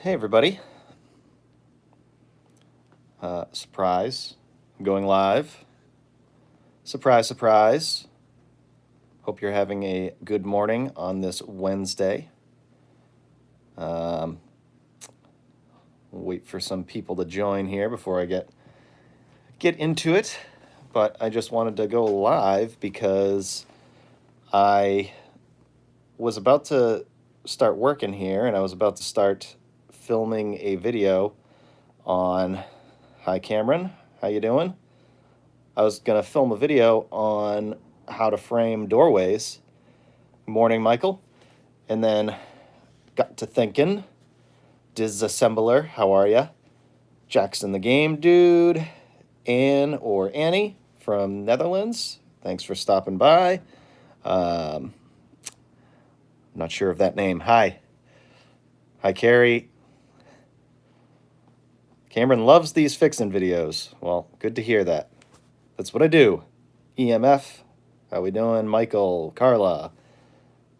Hey everybody. Surprise. I'm going live. Surprise, surprise. Hope you're having a good morning on this Wednesday. Wait for some people to join here before I get into it. But I just wanted to go live because I was about to start working here and I was about to start filming a video on... Hi Cameron, how you doing? I was gonna film a video on how to frame doorways. Morning, Michael. And then got to thinking, disassembler, how are ya? Jackson the Game Dude, Anne or Annie from Netherlands. Thanks for stopping by. I'm not sure of that name. Hi. Hi, Carrie. Cameron loves these fixing videos. Well, good to hear that. That's what I do. EMF, how we doing? Michael, Carla,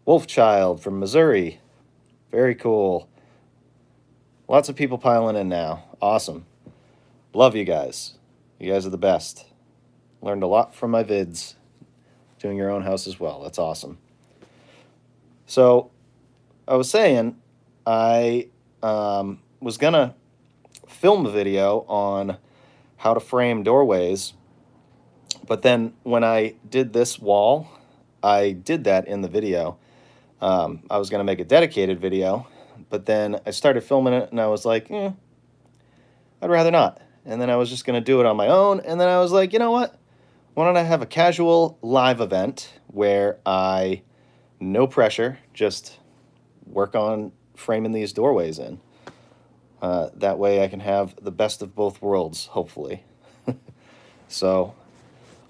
Wolfchild from Missouri. Very cool. Lots of people piling in now. Awesome. Love you guys. You guys are the best. Learned a lot from my vids. Doing your own house as well. That's awesome. So, I was saying, I was gonna film a video on how to frame doorways, but then when I did this wall, I did that in the video. I was gonna make a dedicated video, but then I started filming it and I was like, I'd rather not. And then I was just gonna do it on my own, and then I was like, you know what? Why don't I have a casual live event where I, no pressure, just work on framing these doorways in. That way I can have the best of both worlds, hopefully. So,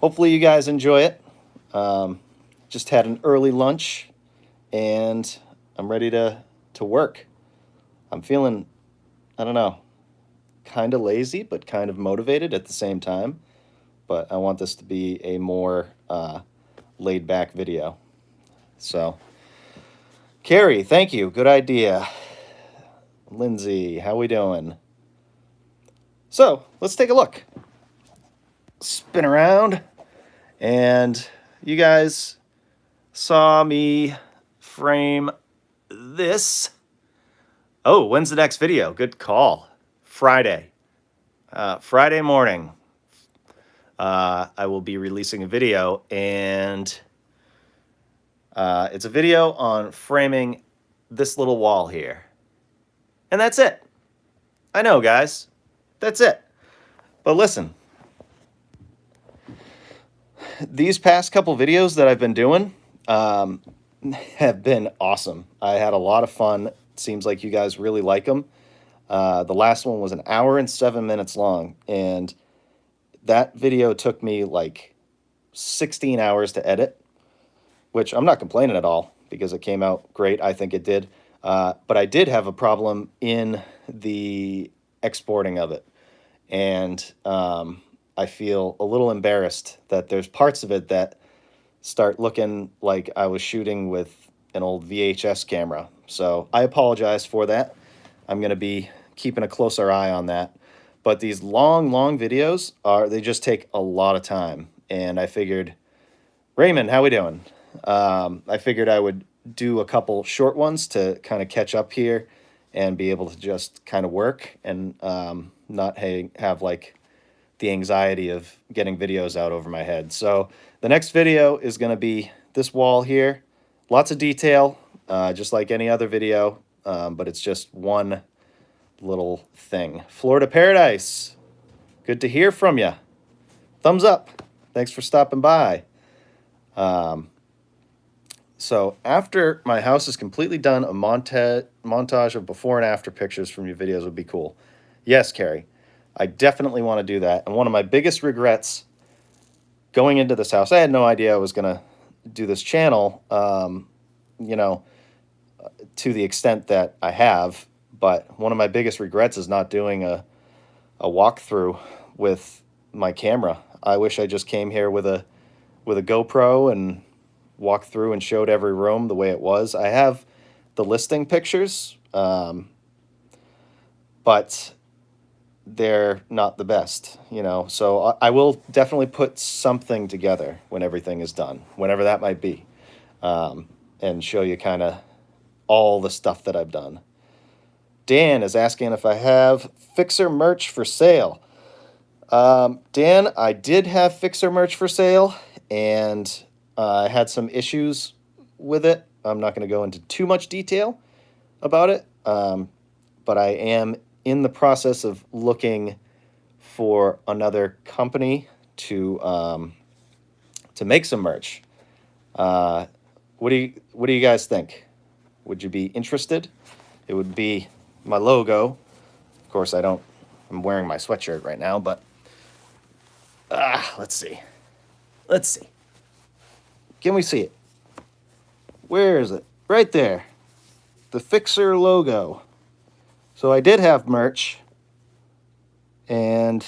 hopefully you guys enjoy it. Just had an early lunch, and I'm ready to work. I'm feeling, I don't know, kind of lazy, but kind of motivated at the same time. But I want this to be a more laid-back video. So, Carrie, thank you. Good idea. Lindsay, how we doing? So, let's take a look. Spin around. And you guys saw me frame this. Oh, when's the next video? Good call. Friday. Friday morning. I will be releasing a video, and it's a video on framing this little wall here. And that's it. I know, guys. That's it. But listen, these past couple videos that I've been doing have been awesome. I had a lot of fun. It seems like you guys really like them. The last one was an hour and 7 minutes long, and that video took me like 16 hours to edit, which I'm not complaining at all because it came out great. I think it did. But I did have a problem in the exporting of it. And I feel a little embarrassed that there's parts of it that start looking like I was shooting with an old VHS camera. So I apologize for that. I'm going to be keeping a closer eye on that. But these long videos they just take a lot of time. And I figured, Raymond, how we doing? I figured I would do a couple short ones to kind of catch up here and be able to just kind of work and not have like the anxiety of getting videos out over my head. So the next video is going to be this wall here. Lots of detail, just like any other video, but it's just one little thing. Florida Paradise, good to hear from you. Thumbs up. Thanks for stopping by. So after my house is completely done, a montage of before and after pictures from your videos would be cool. Yes, Carrie, I definitely want to do that. And one of my biggest regrets going into this house, I had no idea I was going to do this channel, you know, to the extent that I have. But one of my biggest regrets is not doing a walkthrough with my camera. I wish I just came here with a GoPro and walked through and showed every room the way it was. I have the listing pictures, but they're not the best, So I will definitely put something together when everything is done, whenever that might be, and show you kind of all the stuff that I've done. Dan is asking if I have Fixer merch for sale. Dan, I did have Fixer merch for sale, and I had some issues with it. I'm not going to go into too much detail about it, but I am in the process of looking for another company to make some merch. What do you guys think? Would you be interested? It would be my logo. Of course, I'm wearing my sweatshirt right now, but let's see. Can we see it? Where is it? Right there. The Fixer logo. So I did have merch, and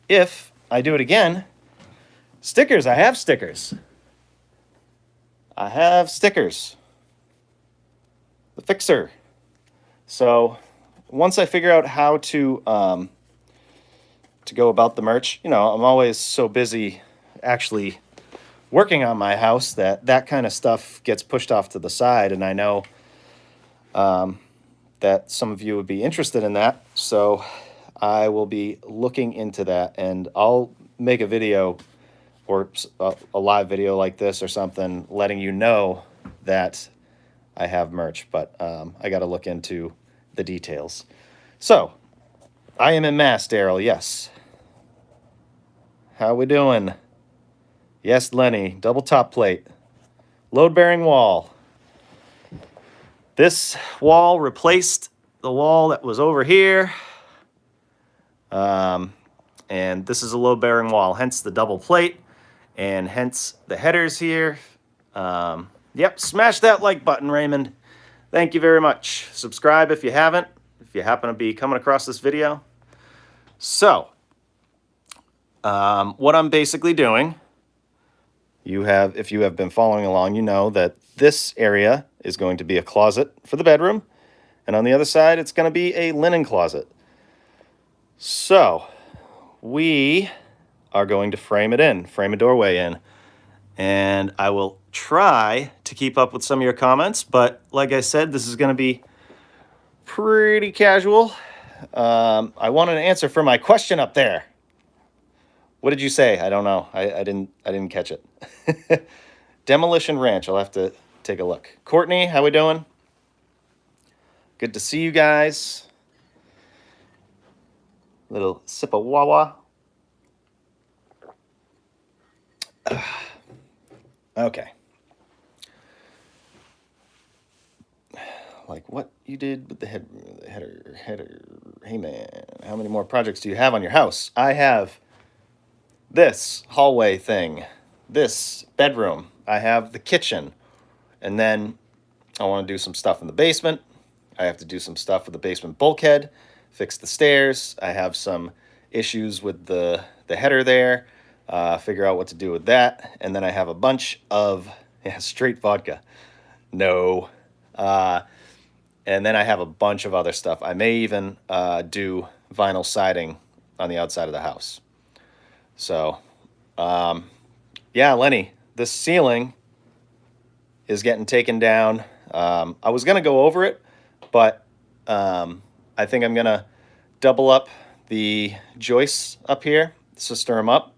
if I do it again, stickers. I have stickers. The Fixer. So once I figure out how to go about the merch, I'm always so busy actually working on my house that kind of stuff gets pushed off to the side, and I know that some of you would be interested in that, so I will be looking into that, and I'll make a video or a live video like this or something letting you know that I have merch, but I got to look into the details. So, I am in Mass, Daryl, yes. How we doing? Yes, Lenny, double top plate. Load-bearing wall. This wall replaced the wall that was over here. And this is a load-bearing wall, hence the double plate, and hence the headers here. Yep, smash that like button, Raymond. Thank you very much. Subscribe if you haven't, if you happen to be coming across this video. So, what I'm basically doing, if you have been following along, you know that this area is going to be a closet for the bedroom, and on the other side, it's going to be a linen closet. So, we are going to frame a doorway in, and I will try to keep up with some of your comments, but like I said, this is going to be pretty casual. I wanted an answer for my question up there. What did you say? I don't know. I didn't catch it. Demolition Ranch. I'll have to take a look. Courtney, how we doing? Good to see you guys. Little sip of Wawa. Okay. Like what you did with the header. Hey man, how many more projects do you have on your house? I have this hallway thing, this bedroom. I have the kitchen, and then I want to do some stuff in the basement. I have to do some stuff with the basement bulkhead, fix the stairs. I have some issues with the header there. Figure out what to do with that. And then I have a bunch of straight vodka. No. And then I have a bunch of other stuff. I may even do vinyl siding on the outside of the house. So, yeah, Lenny, this ceiling is getting taken down. I was going to go over it, but I think I'm going to double up the joists up here, sister them up,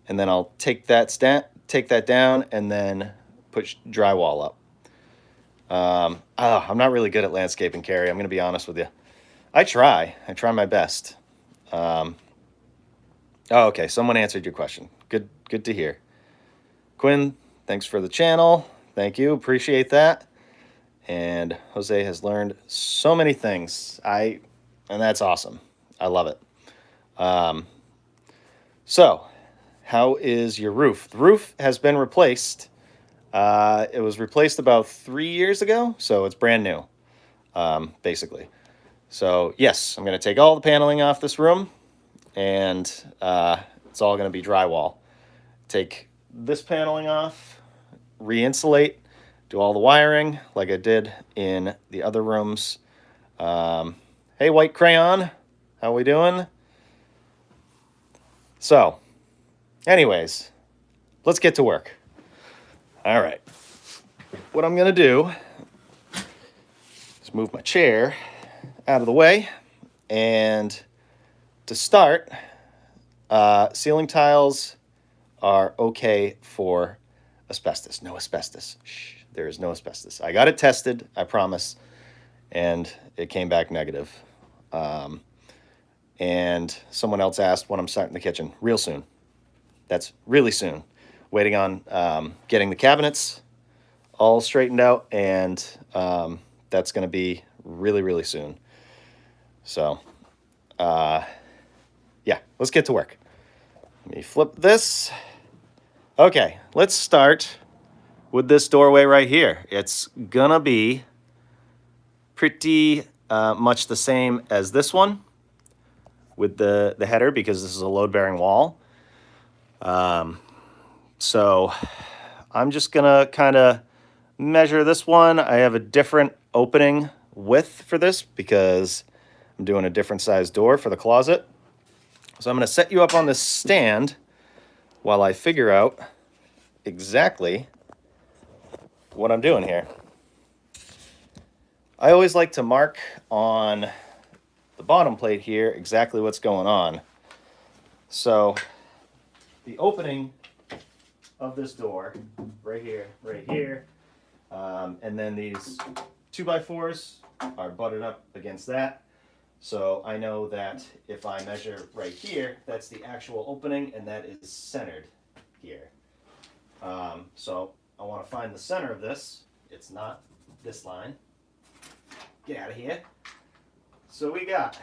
and then I'll take that down, and then put drywall up. I'm not really good at landscaping, Carrie. I'm going to be honest with you. I try my best. Okay, someone answered your question. Good to hear. Quinn, thanks for the channel. Thank you, appreciate that. And Jose has learned so many things. And that's awesome. I love it. So, how is your roof? The roof has been replaced. It was replaced about 3 years ago, so it's brand new, basically. So, yes, I'm going to take all the paneling off this room, and it's all going to be drywall. Take this paneling off, re-insulate, do all the wiring like I did in the other rooms, Hey, White Crayon, how we doing? So, anyways, let's get to work. All right. What I'm going to do is move my chair out of the way. And to start, ceiling tiles are okay for asbestos. No asbestos. Shh, there is no asbestos. I got it tested, I promise, and it came back negative. And someone else asked when I'm starting the kitchen. Real soon. That's really soon. Waiting on getting the cabinets all straightened out, and that's going to be really, really soon. So, yeah, let's get to work. Let me flip this. Okay, let's start with this doorway right here. It's gonna be pretty much the same as this one with the header, because this is a load-bearing wall. So I'm just gonna kind of measure this one. I have a different opening width for this because I'm doing a different size door for the closet. So I'm gonna set you up on this stand while I figure out exactly what I'm doing here. I always like to mark on the bottom plate here exactly what's going on. So the opening of this door, right here, and then these 2x4s are butted up against that. So I know that if I measure right here, that's the actual opening, and that is centered here. So I want to find the center of this. It's not this line. Get out of here. So we got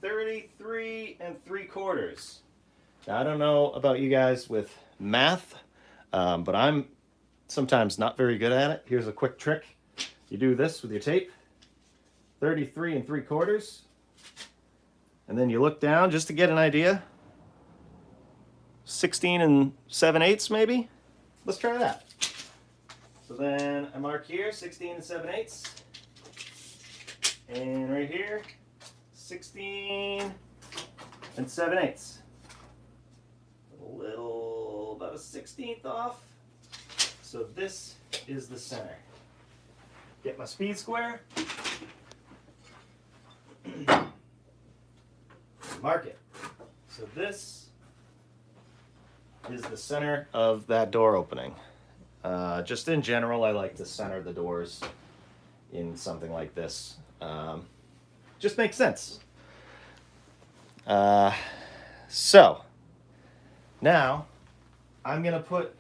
33 3/4. Now, I don't know about you guys with math, but I'm sometimes not very good at it. Here's a quick trick. You do this with your tape, 33 3/4, and then you look down just to get an idea. 16 7/8 maybe? Let's try that. So then I mark here 16 7/8, and right here 16 7/8. About a 16th off. So this is the center. Get my speed square. Mark it. So this is the center of that door opening. Just in general, I like to center the doors in something like this. Just makes sense. So now I'm gonna put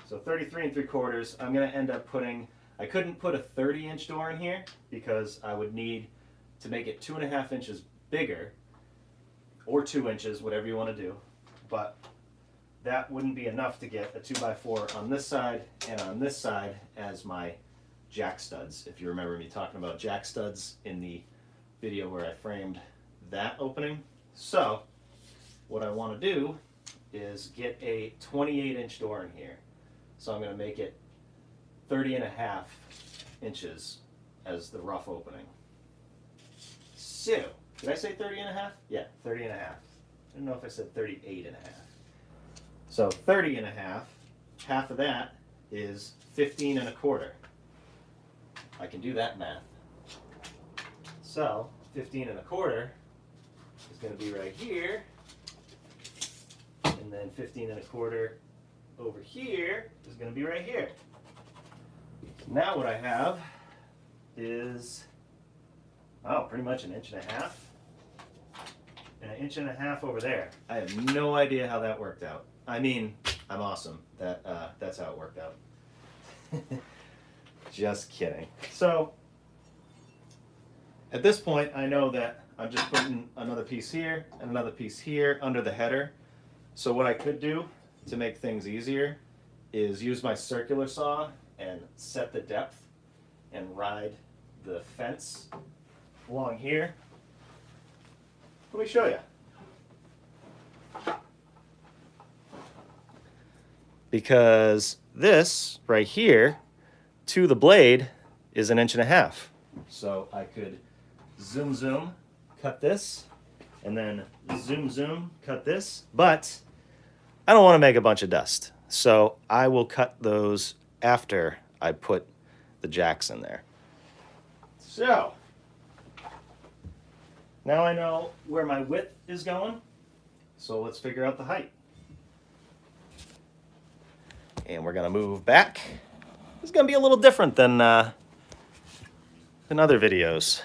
so 33 3/4. I'm gonna end up putting, I couldn't put a 30-inch door in here because I would need to make it 2.5 inches bigger, or 2 inches, whatever you want to do. But that wouldn't be enough to get a 2x4 on this side and on this side as my jack studs. If you remember me talking about jack studs in the video where I framed that opening. So what I want to do is get a 28-inch door in here. So I'm going to make it 30.5 inches as the rough opening. So, did I say 30.5? Yeah, 30.5. I don't know if I said 38.5. So 30.5, half of that is 15 1/4. I can do that math. So 15 1/4 is going to be right here, and then 15 1/4 over here is going to be right here. So now what I have is, pretty much 1.5 inches, and 1.5 inches over there. I have no idea how that worked out. I mean, I'm awesome. That's how it worked out. Just kidding. So at this point, I know that I'm just putting another piece here and another piece here under the header. So what I could do to make things easier is use my circular saw and set the depth and ride the fence along here. Let me show you. Because this right here to the blade is 1.5 inches. So I could zoom, cut this, and then zoom, cut this, but I don't want to make a bunch of dust. So I will cut those after I put the jacks in there. So now I know where my width is going, so let's figure out the height. And we're gonna move back. This is gonna be a little different than other videos.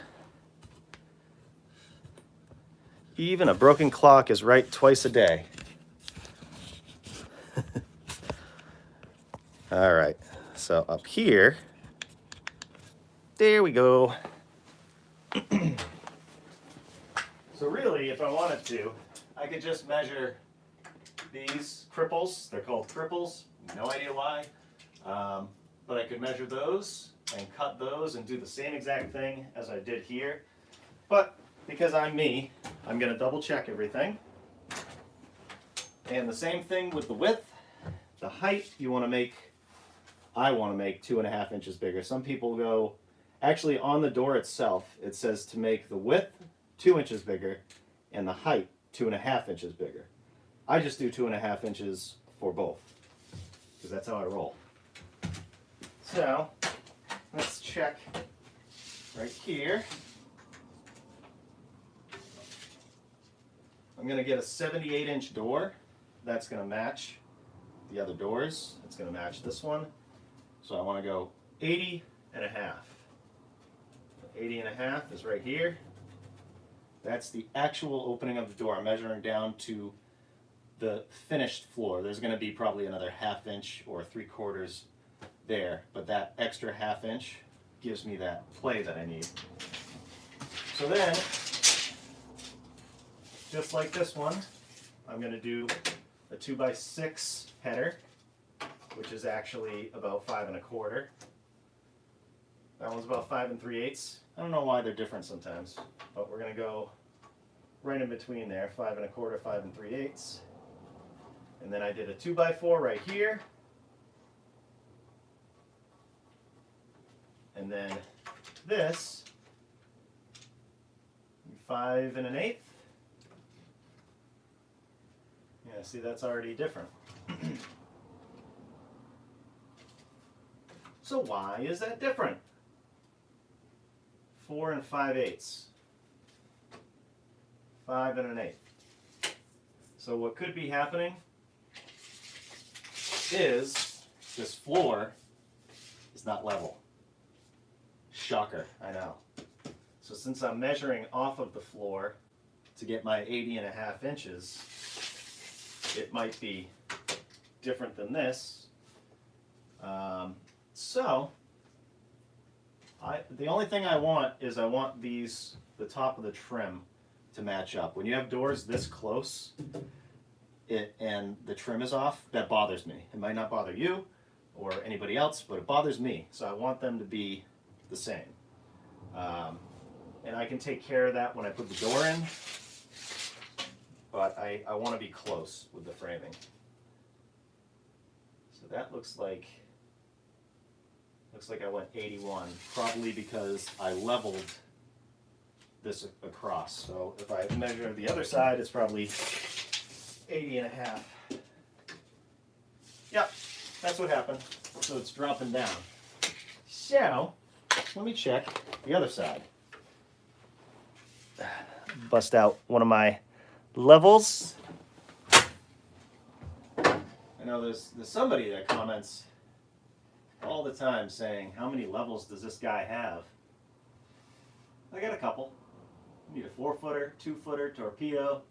Even a broken clock is right twice a day. All right, so up here, there we go. So really, if I wanted to, I could just measure these cripples. They're called cripples, no idea why. But I could measure those and cut those and do the same exact thing as I did here. But because I'm me, I'm gonna double check everything. And the same thing with the width. The height I wanna make 2.5 inches bigger. Some people go, actually on the door itself, it says to make the width 2 inches bigger and the height 2.5 inches bigger. I just do 2.5 inches for both, because that's how I roll. So let's check right here. I'm gonna get a 78-inch door. That's gonna match the other doors. It's gonna match this one. So I wanna go 80.5. 80.5 is right here. That's the actual opening of the door. I'm measuring down to the finished floor. There's going to be probably another 1/2 inch or 3/4 there, but that extra 1/2 inch gives me that play that I need. So then, just like this one, I'm going to do a 2x6 header, which is actually about 5 1/4. That one's about 5 3/8. I don't know why they're different sometimes, but we're going to go right in between there, 5 1/4, 5 3/8. And then I did a 2x4 right here. And then this, 5 1/8. Yeah, see, that's already different. So why is that different? 4 5/8. 5 1/8. So what could be happening is this floor is not level. Shocker, I know. So since I'm measuring off of the floor to get my 80.5 inches, it might be different than this. The only thing I want is I want the top of the trim to match up. When you have doors this close and the trim is off, that bothers me. It might not bother you or anybody else, but it bothers me. So I want them to be the same. And I can take care of that when I put the door in, but I want to be close with the framing. So that looks like I went 81, probably because I leveled this across. So if I measure the other side, it's probably 80.5. Yep, that's what happened. So it's dropping down. So let me check the other side. Bust out one of my levels. I know there's somebody that comments all the time saying, how many levels does this guy have? I got a couple. I need a 4-footer, 2-footer, torpedo,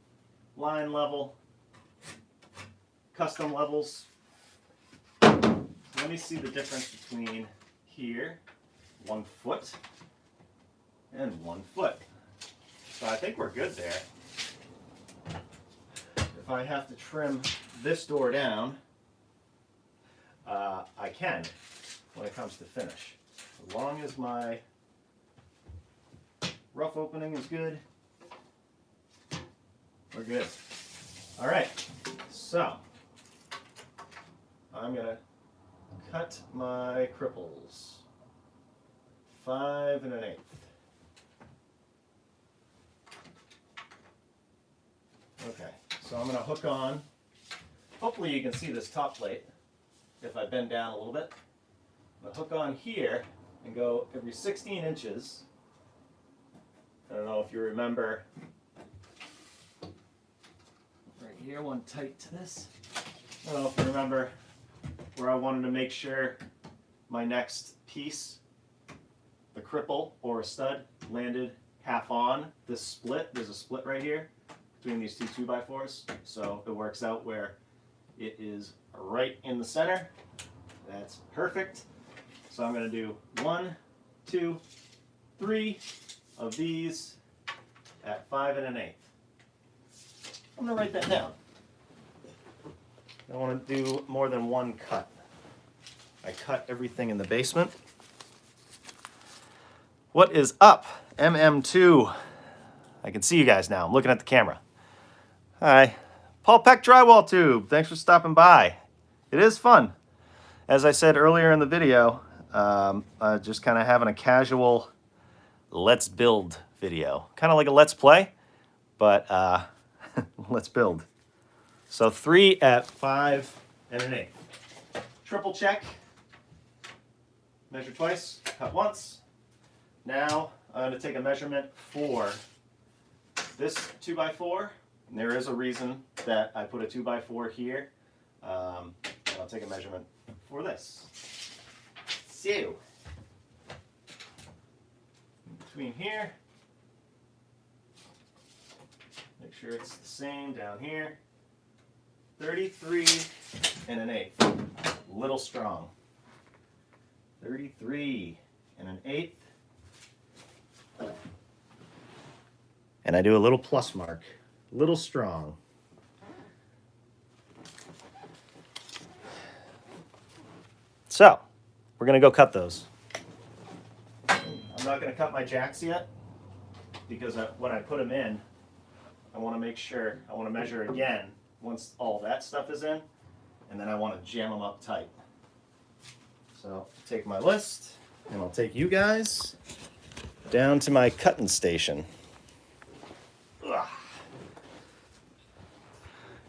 line level, custom levels. Let me see the difference between here, 1 foot, and 1 foot. So I think we're good there. If I have to trim this door down, I can when it comes to finish. As long as my rough opening is good, we're good. All right, so I'm gonna cut my cripples. 5 1/8. Okay, so I'm going to hook on. Hopefully you can see this top plate if I bend down a little bit. I'm going to hook on here and go every 16 inches. I don't know if you remember. Right here, one tight to this. I don't know if you remember where I wanted to make sure my next piece, the cripple or a stud, landed half on this split. There's a split right here between these two 2x4s. So it works out where it is right in the center. That's perfect. So I'm going to do 1, 2, 3 of these at 5 1/8. I'm going to write that down. I want to do more than one cut. I cut everything in the basement. What is up, MM2? I can see you guys now. I'm looking at the camera. Hi. Paul Peck Drywall Tube. Thanks for stopping by. It is fun. As I said earlier in the video, just kind of having a casual let's build video. Kind of like a let's play, but let's build. So 3 at 5 1/8. Triple check. Measure twice, cut once. Now I'm going to take a measurement for this 2x4. And there is a reason that I put a 2x4 here. And I'll take a measurement for this. So, between here, make sure it's the same down here. 33 1/8. Little strong. 33 1/8. And I do a little plus mark. Little strong. So, we're going to go cut those. I'm not going to cut my jacks yet because when I put them in, I want to make sure, I want to measure again once all that stuff is in, and then I want to jam them up tight. So, I'll take my list, and I'll take you guys down to my cutting station. Ugh.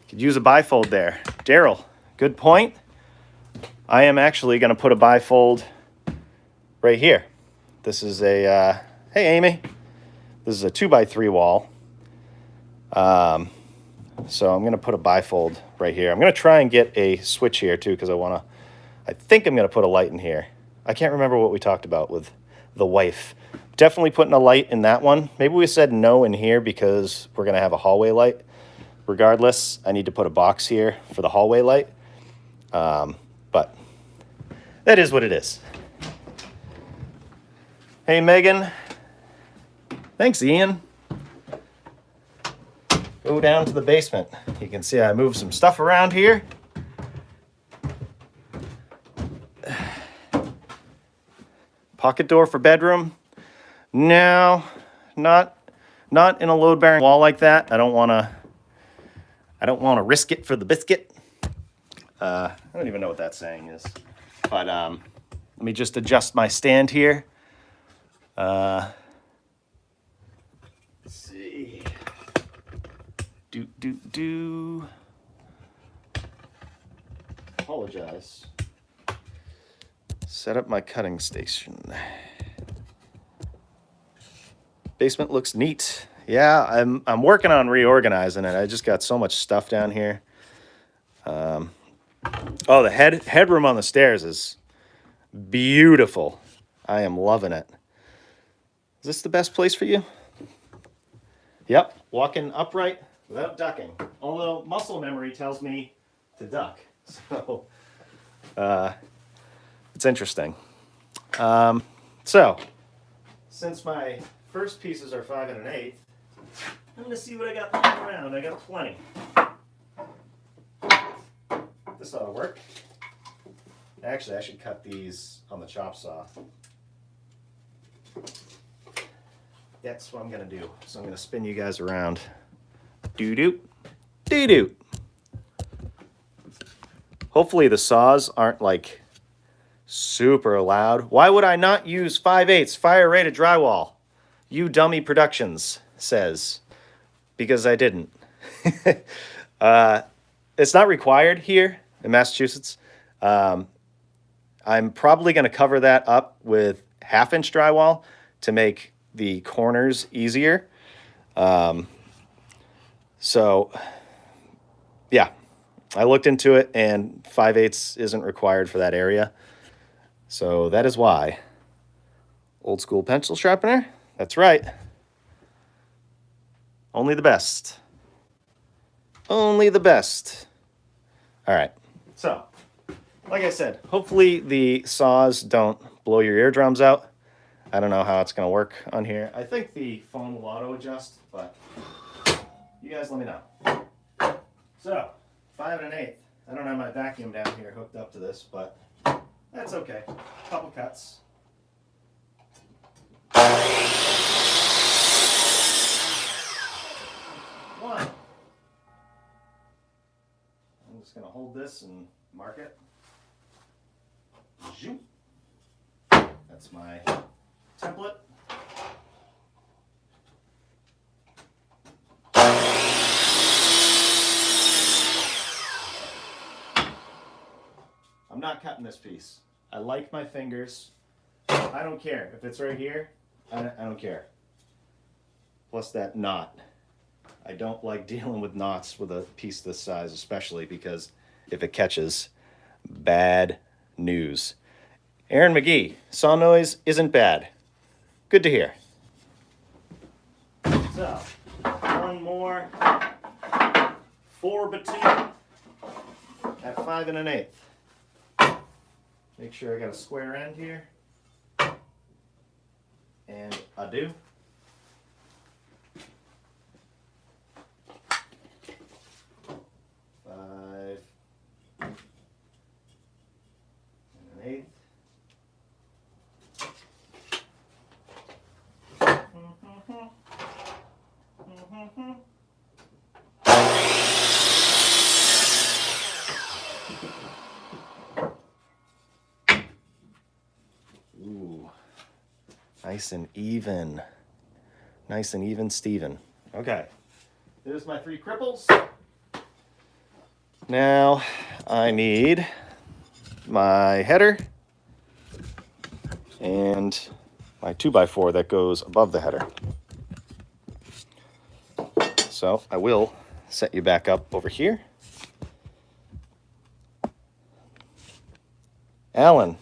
Could use a bifold there. Daryl, good point. I am actually going to put a bifold right here. This is a, hey Amy, this is a 2x3 wall. So I'm going to put a bifold right here. I'm going to try and get a switch here too because I think I'm going to put a light in here. I can't remember what we talked about with the wife. Definitely putting a light in that one. Maybe we said no in here because we're going to have a hallway light. Regardless, I need to put a box here for the hallway light. But that is what it is. Hey, Megan. Thanks, Ian. Go down to the basement. You can see I moved some stuff around here. Pocket door for bedroom. No, not in a load-bearing wall like that. I don't want to risk it for the biscuit. I don't even know what that saying is. But let me just adjust my stand here. Let's see. Apologize. Set up my cutting station. Basement looks neat. Yeah, I'm working on reorganizing it. I just got so much stuff down here. Oh, the headroom on the stairs is beautiful. I am loving it. Is this the best place for you? Yep, walking upright without ducking. Although muscle memory tells me to duck. So, it's interesting. So, since my first pieces are 5 1/8, I'm going to see what I got lying around. I got plenty. This ought to work. Actually, I should cut these on the chop saw. That's what I'm going to do. So I'm going to spin you guys around. Doo-doo. Doo-doo. Hopefully the saws aren't like super loud. Why would I not use 5/8 fire rated drywall? You Dummy Productions says. Because I didn't. It's not required here in Massachusetts. I'm probably going to cover that up with 1/2-inch drywall to make the corners easier. So, yeah, I looked into it, and 5/8 isn't required for that area. So that is why. Old school pencil sharpener. That's right. Only the best. Only the best. All right. So, like I said, hopefully the saws don't blow your eardrums out. I don't know how it's going to work on here. I think the phone will auto adjust, but you guys let me know. So, 5 1/8. I don't have my vacuum down here hooked up to this, but that's okay. Couple cuts. One. I'm just going to hold this and mark it. Zoop. That's my template. I'm not cutting this piece. I like my fingers. I don't care. If it's right here, I don't care. Plus that knot. I don't like dealing with knots with a piece this size, especially because if it catches, bad news. Aaron McGee, saw noise isn't bad. Good to hear. So, one more 4 batoon at 5 1/8. Make sure I got a square end here. And I do. Five and 1/8. Ooh, nice and even. Nice and even, Steven. Okay, there's my 3 cripples. Now I need my header and my 2x4 that goes above the header. So I will set you back up over here. Alan,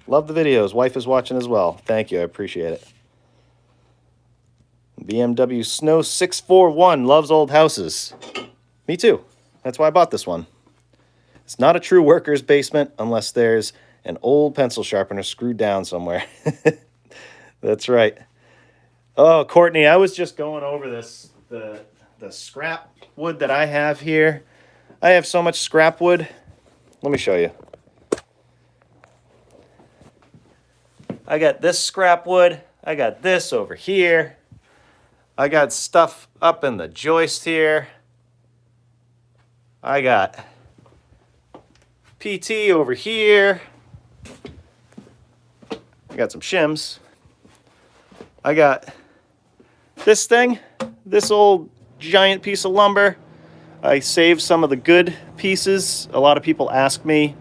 love the videos. Wife is watching as well. Thank you. I appreciate it. BMW Snow 641 loves old houses. Me too. That's why I bought this one. It's not a true worker's basement unless there's an old pencil sharpener screwed down somewhere. That's right. Oh, Courtney, I was just going over this, the scrap wood that I have here. I have so much scrap wood. Let me show you. I got this scrap wood. I got this over here. I got stuff up in the joist here. I got PT over here. I got some shims. I got this thing, this old giant piece of lumber. I saved some of the good pieces. A lot of people ask me,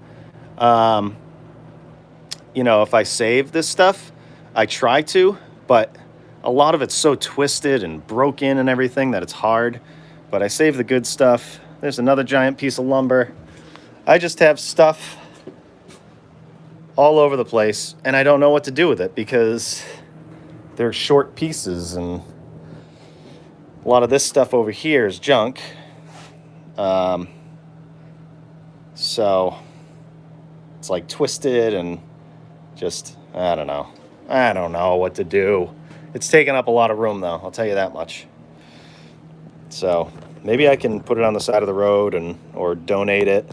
if I save this stuff. I try to, but a lot of it's so twisted and broken and everything that it's hard. But I save the good stuff. There's another giant piece of lumber. I just have stuff all over the place, and I don't know what to do with it because they're short pieces, and a lot of this stuff over here is junk. So it's like twisted and just, I don't know. I don't know what to do. It's taking up a lot of room, though. I'll tell you that much. So maybe I can put it on the side of the road or donate it.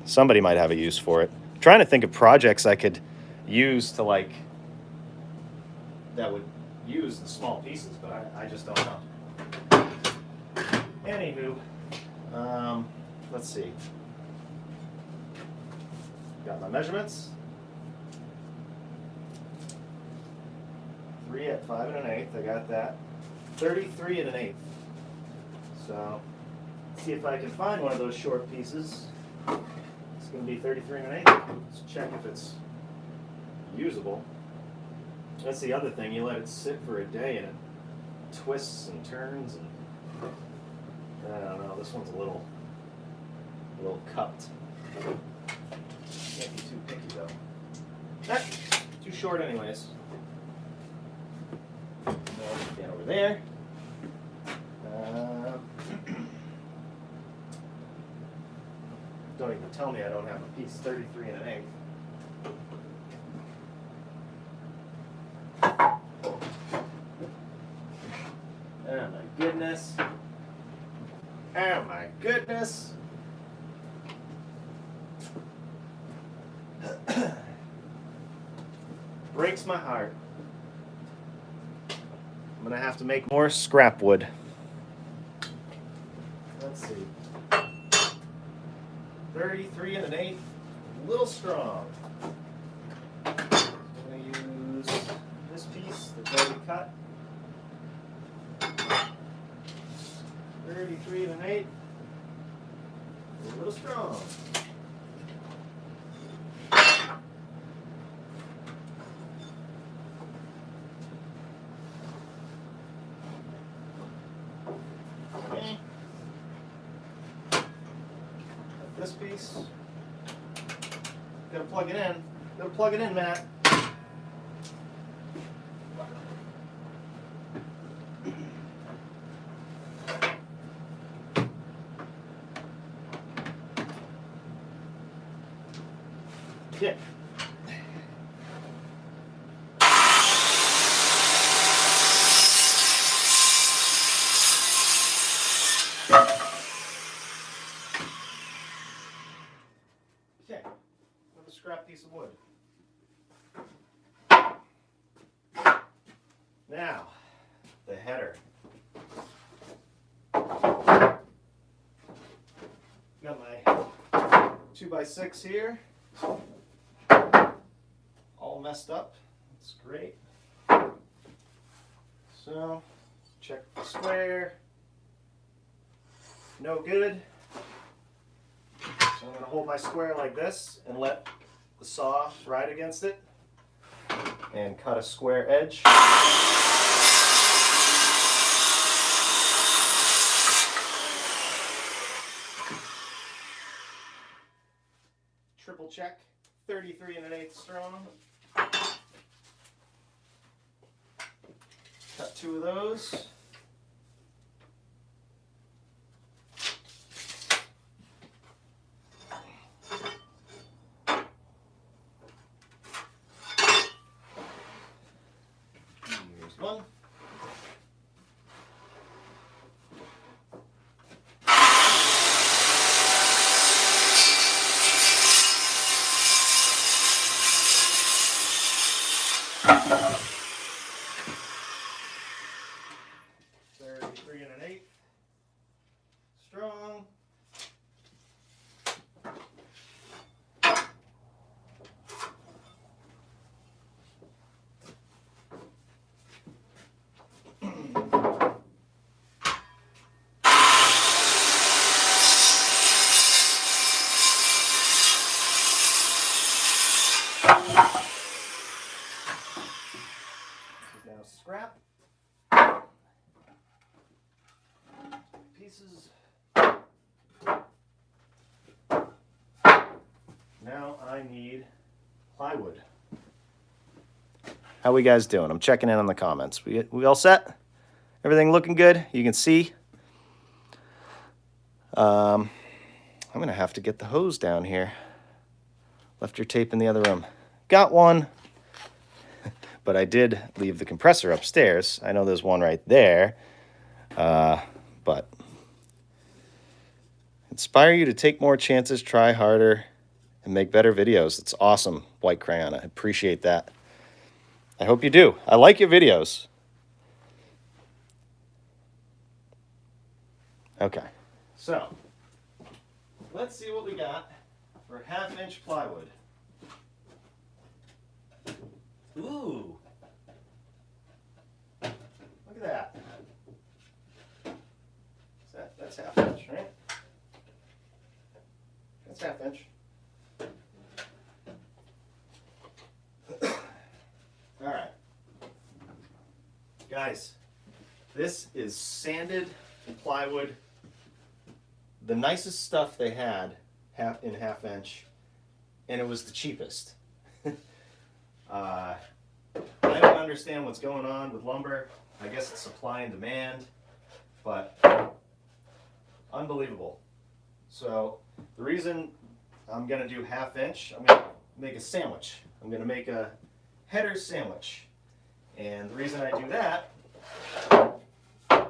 Somebody might have a use for it. I'm trying to think of projects I could use that would use the small pieces, but I just don't know. Anywho, let's see. Got my measurements. 3 at 5 1/8. I got that. 33 1/8. So, let's see if I can find one of those short pieces. It's going to be 33 1/8. Let's check if it's usable. That's the other thing. You let it sit for a day and it twists and turns, and I don't know. This one's a little cupped. Can't be too picky though. Too short anyways. Get over there. Don't even tell me I don't have a piece 33 1/8. Oh my goodness. Oh my goodness. Breaks my heart. I'm gonna have to make more scrap wood. Let's see. 33 1/8, a little strong. I'm gonna use this piece that's already cut. 33 1/8, a little strong. Okay. This piece, gotta plug it in. Gotta plug it in, Matt. Okay. Okay, another scrap piece of wood. Now, the header. Got my 2x6 here. All messed up. That's great. So, check the square. No good. So I'm going to hold my square like this and let the saw ride against it and cut a square edge. Triple check, 33 1/8 strong. Cut 2 of those. Here's one. Strong. Now scrap pieces. Now I need plywood. How we guys doing? I'm checking in on the comments. We all set? Everything looking good? You can see. I'm gonna have to get the hose down here. Left your tape in the other room. Got one. But I did leave the compressor upstairs. I know there's one right there. But inspire you to take more chances, try harder, and make better videos. It's awesome, White Crayon. I appreciate that. I hope you do. I like your videos. Okay, so let's see what we got for 1/2 inch plywood. Ooh. Look at that. That's half inch, right? That's half inch. All right. Guys, this is sanded plywood. The nicest stuff they had in half inch, and it was the cheapest. I don't understand what's going on with lumber. I guess it's supply and demand, but unbelievable. So the reason I'm gonna do half inch, I'm gonna make a sandwich. I'm gonna make a header sandwich. And the reason I do that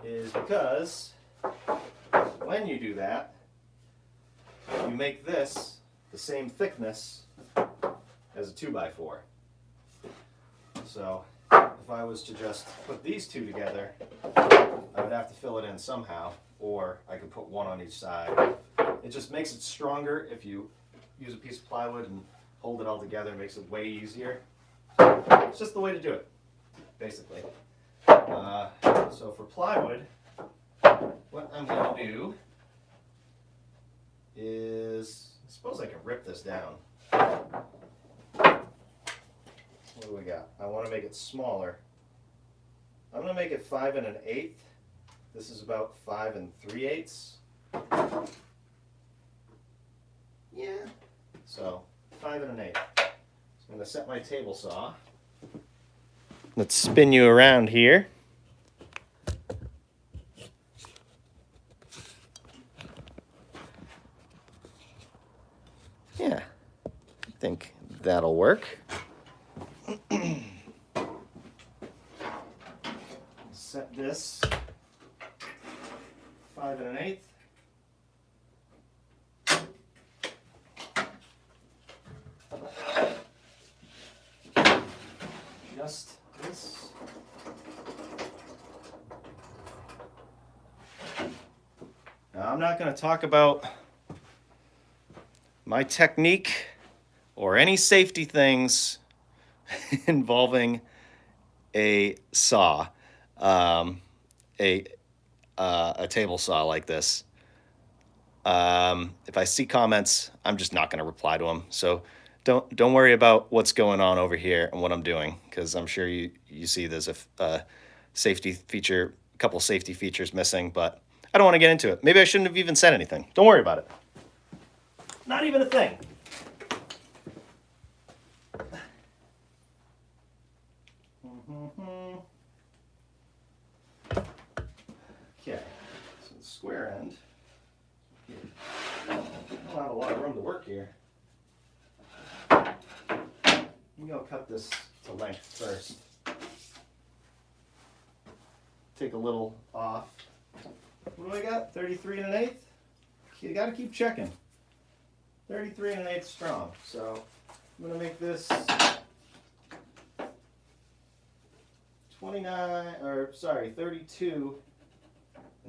is because when you do that, you make this the same thickness as a 2x4. So if I was to just put these two together, I would have to fill it in somehow, or I could put one on each side. It just makes it stronger if you use a piece of plywood and hold it all together. It makes it way easier. It's just the way to do it, basically. So for plywood, what I'm going to do is, I suppose I can rip this down. What do we got? I want to make it smaller. I'm going to make it 5 1/8. This is about 5 3/8. Yeah. So 5 1/8. So I'm going to set my table saw. Let's spin you around here. Yeah, I think that'll work. Set this 5 1/8. Just this. Now, I'm not going to talk about my technique or any safety things involving a saw, a table saw like this. If I see comments, I'm just not going to reply to them. So don't worry about what's going on over here and what I'm doing, because I'm sure you see there's a safety feature, a couple safety features missing, but I don't want to get into it. Maybe I shouldn't have even said anything. Don't worry about it. Not even a thing. Okay, so the square end. I don't have a lot of room to work here. Maybe I'll cut this to length first. Take a little off. What do I got? 33 1/8? You gotta keep checking. 33 1/8 strong. So I'm gonna make this 32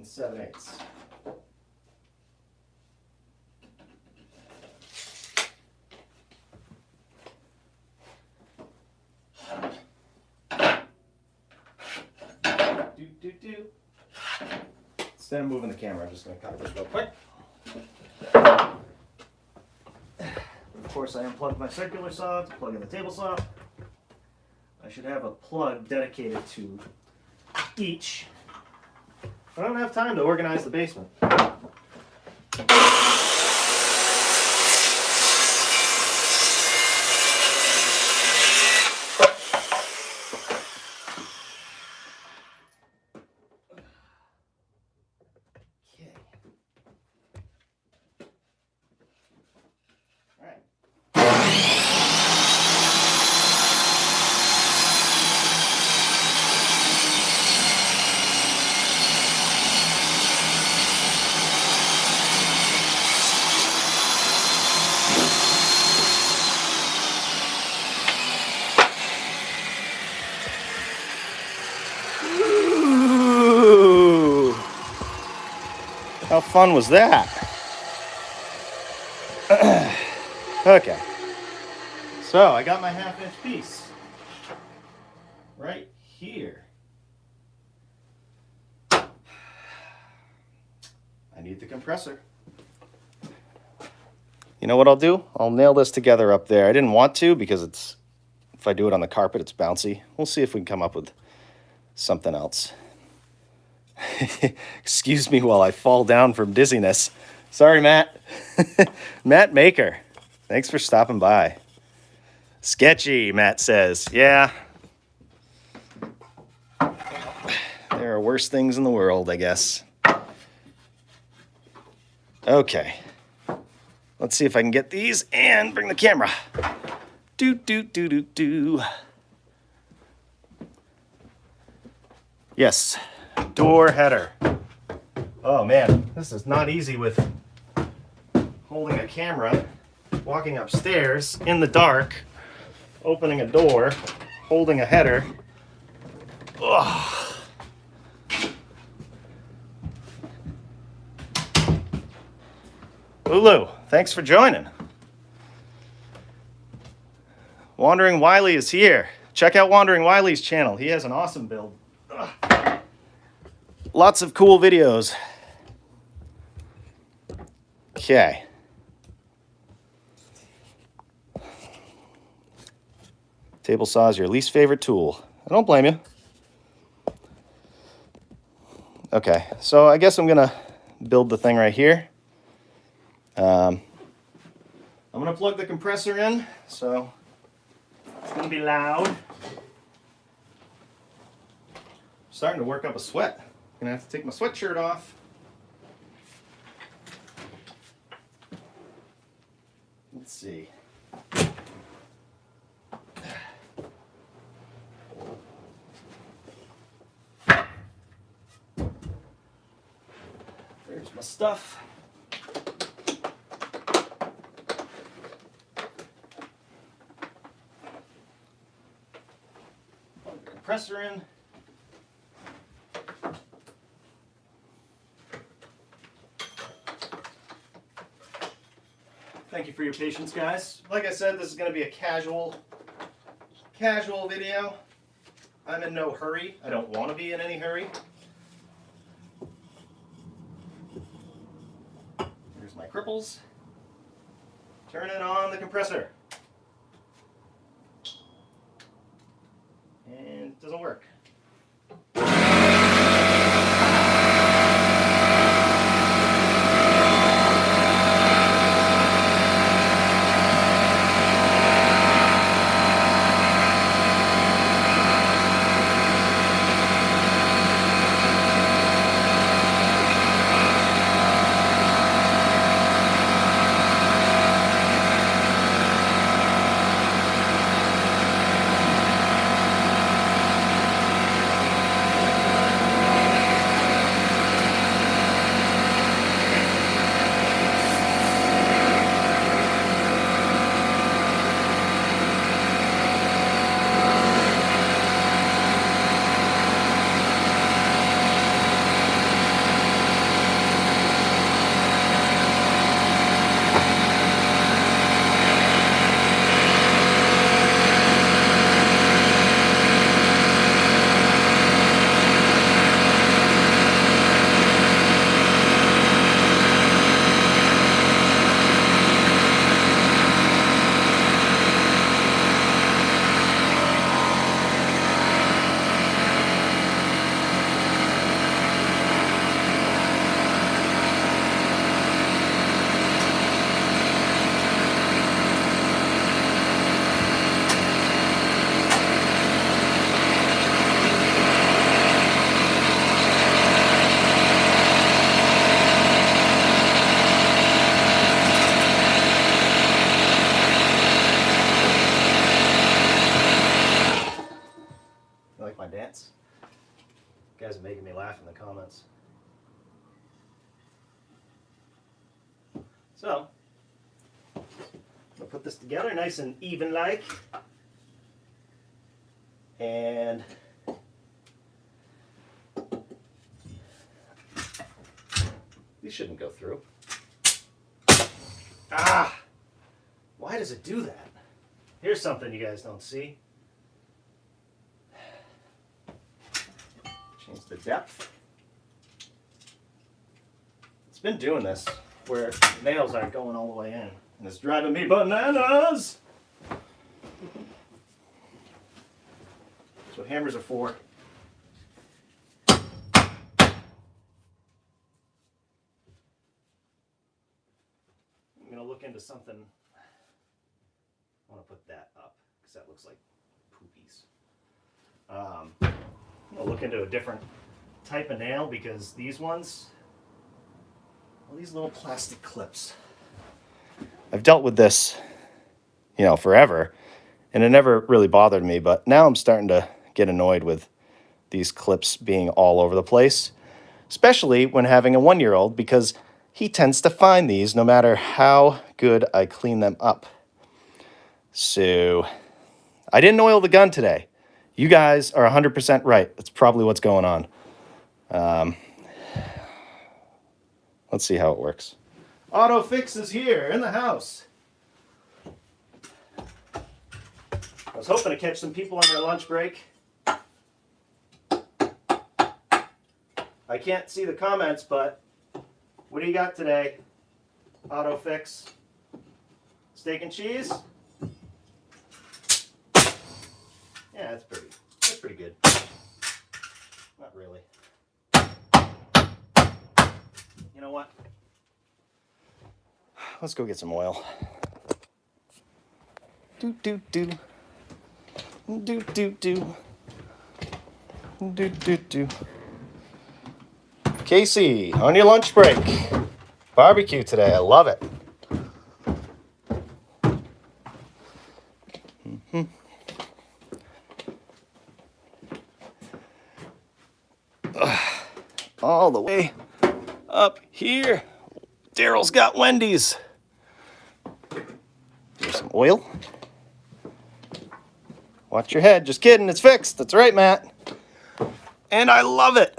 7/8. Instead of moving the camera, I'm just going to cut this real quick. Of course, I unplugged my circular saw to plug in the table saw. I should have a plug dedicated to each. I don't have time to organize the basement. Ooh, how fun was that? Okay, so I got my 1/2 inch piece. right here. I need the compressor. You know what I'll do? I'll nail this together up there. I didn't want to because if I do it on the carpet, it's bouncy. We'll see if we can come up with something else. Excuse me while I fall down from dizziness. Sorry, Matt. Matt Maker, thanks for stopping by. Sketchy, Matt says. Yeah. There are worse things in the world, I guess. Okay. Let's see if I can get these and bring the camera. Do. Yes, door header. Oh man, this is not easy with holding a camera, walking upstairs in the dark, opening a door, holding a header. Ugh. Lulu, thanks for joining. Wandering Wiley is here. Check out Wandering Wiley's channel. He has an awesome build. Ugh. Lots of cool videos. Okay. Table saw is your least favorite tool. I don't blame you. Okay, so I guess I'm gonna build the thing right here. I'm gonna plug the compressor in, so it's gonna be loud. I'm starting to work up a sweat. Gonna have to take my sweatshirt off. Let's see. There's my stuff. Plug the compressor in. Thank you for your patience, guys. Like I said, this is going to be a casual video. I'm in no hurry. I don't want to be in any hurry. Here's my cripples. Turn it on the compressor. And it doesn't work. Dance. You guys are making me laugh in the comments. So, I'm gonna put this together nice and even like. And these shouldn't go through. Ah! Why does it do that? Here's something you guys don't see. Change the depth. It's been doing this where the nails aren't going all the way in, and it's driving me bananas. That's what hammers are for. I'm going to look into something. I want to put that up because that looks like poopies. I'm going to look into a different type of nail because these ones, well, these little plastic clips. I've dealt with this, forever, and it never really bothered me, but now I'm starting to get annoyed with these clips being all over the place, especially when having a 1-year-old because he tends to find these no matter how good I clean them up. So, I didn't oil the gun today. You guys are 100% right. That's probably what's going on. Let's see how it works. Auto Fix is here in the house. I was hoping to catch some people on their lunch break. I can't see the comments, but what do you got today? Auto Fix. Steak and cheese? Yeah, that's pretty good. Not really. You know what? Let's go get some oil. Do. Casey, on your lunch break. Barbecue today. I love it. All the way up here. Daryl's got Wendy's. Here's some oil. Watch your head. Just kidding. It's fixed. That's right, Matt. And I love it.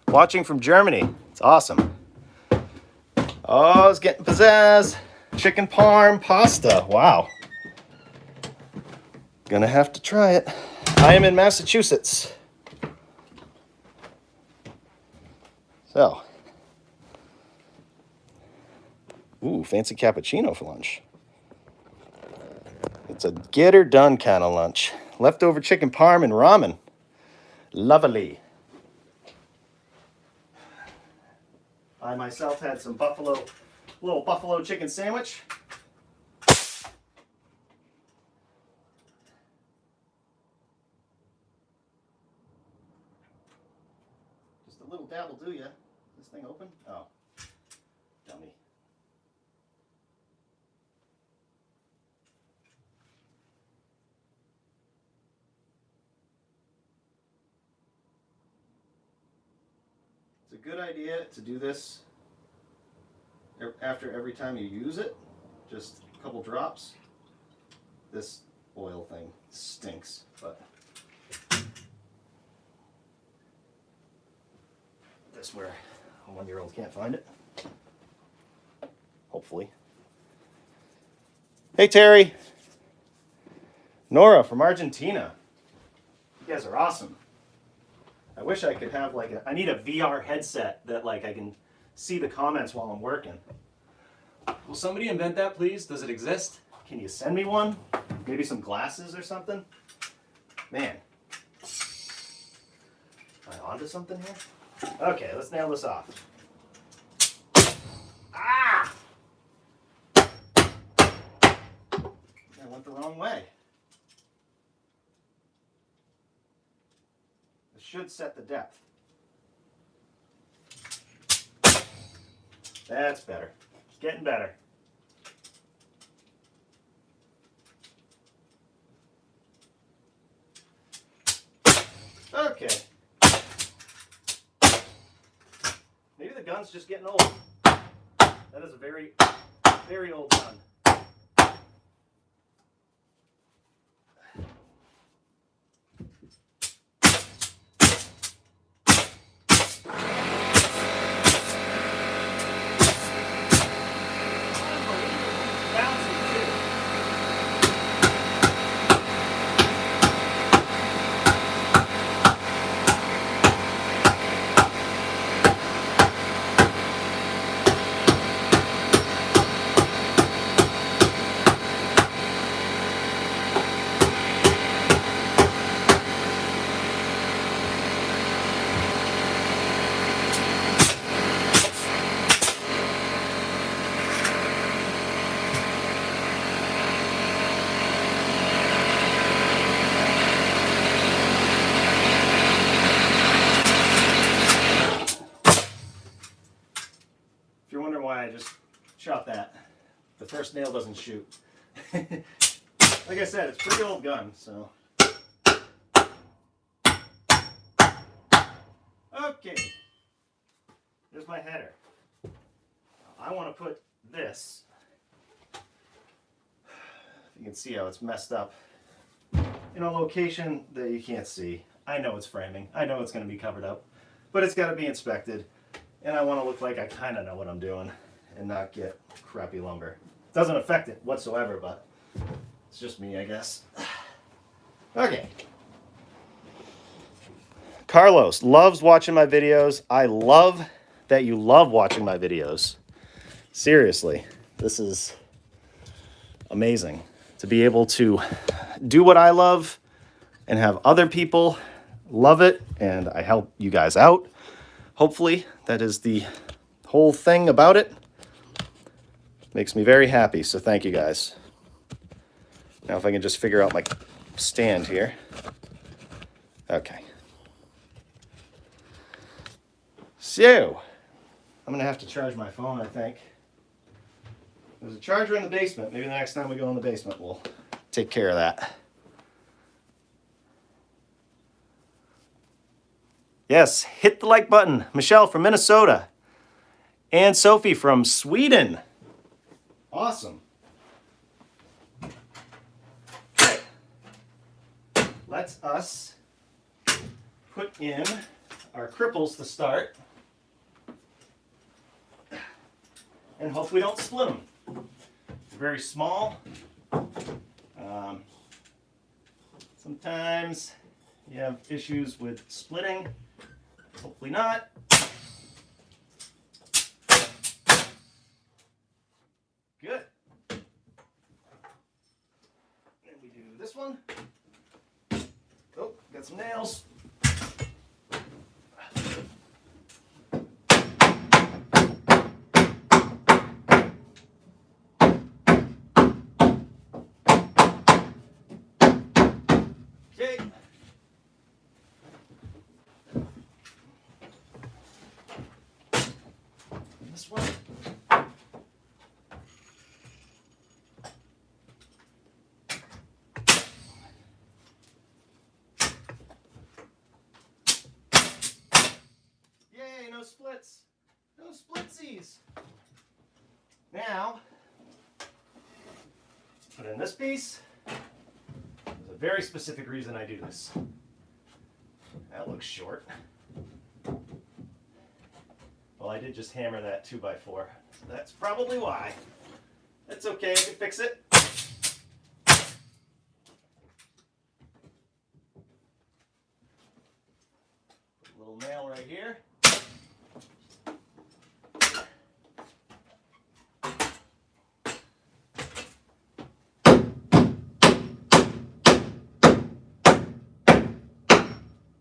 Watching from Germany. It's awesome. Oh, it's getting pizzazz. Chicken parm pasta. Wow. Gonna have to try it. I am in Massachusetts. So. Ooh, fancy cappuccino for lunch. It's a get her done kind of lunch. Leftover chicken parm and ramen. Lovely. I myself had some little buffalo chicken sandwich. Just a little dab will do ya. Is this thing open? Oh, dummy. It's a good idea to do this after every time you use it. Just a couple drops. This oil thing stinks, but this where a 1-year-old can't find it. Hopefully. Hey Terry. Nora from Argentina. You guys are awesome. I wish I could have I need a VR headset that I can see the comments while I'm working. Will somebody invent that, please? Does it exist? Can you send me one? Maybe some glasses or something? Man. Am I onto something here? Okay, let's nail this off. Ah! I went the wrong way. This should set the depth. That's better. It's getting better. Okay. Maybe the gun's just getting old. That is a very, very old gun. the first nail doesn't shoot. Like I said, it's a pretty old gun, so. Okay, there's my header. I want to put this, if you can see how it's messed up, in a location that you can't see. I know it's framing, I know it's going to be covered up, but it's got to be inspected, and I want to look like I kind of know what I'm doing and not get crappy lumber. It doesn't affect it whatsoever, but it's just me, I guess. Okay. Carlos loves watching my videos. I love that you love watching my videos. Seriously, this is amazing to be able to do what I love and have other people love it, and I help you guys out. Hopefully, that is the whole thing about it. Makes me very happy, so thank you guys. Now if I can just figure out my stand here. Okay. So, I'm going to have to charge my phone, I think. There's a charger in the basement. Maybe the next time we go in the basement, we'll take care of that. Yes, hit the like button. Michelle from Minnesota. And Sophie from Sweden. Awesome. Okay. Let's us put in our cripples to start. And hope we don't split them. They're very small. Sometimes you have issues with splitting. Hopefully not. Good. Then we do this one. Oh, got some nails. Okay. This one. Yay, no splits. No splitsies. Now, put in this piece. There's a very specific reason I do this. That looks short. Well, I did just hammer that 2x4. So that's probably why. That's okay, I can fix it. Put a little nail right here.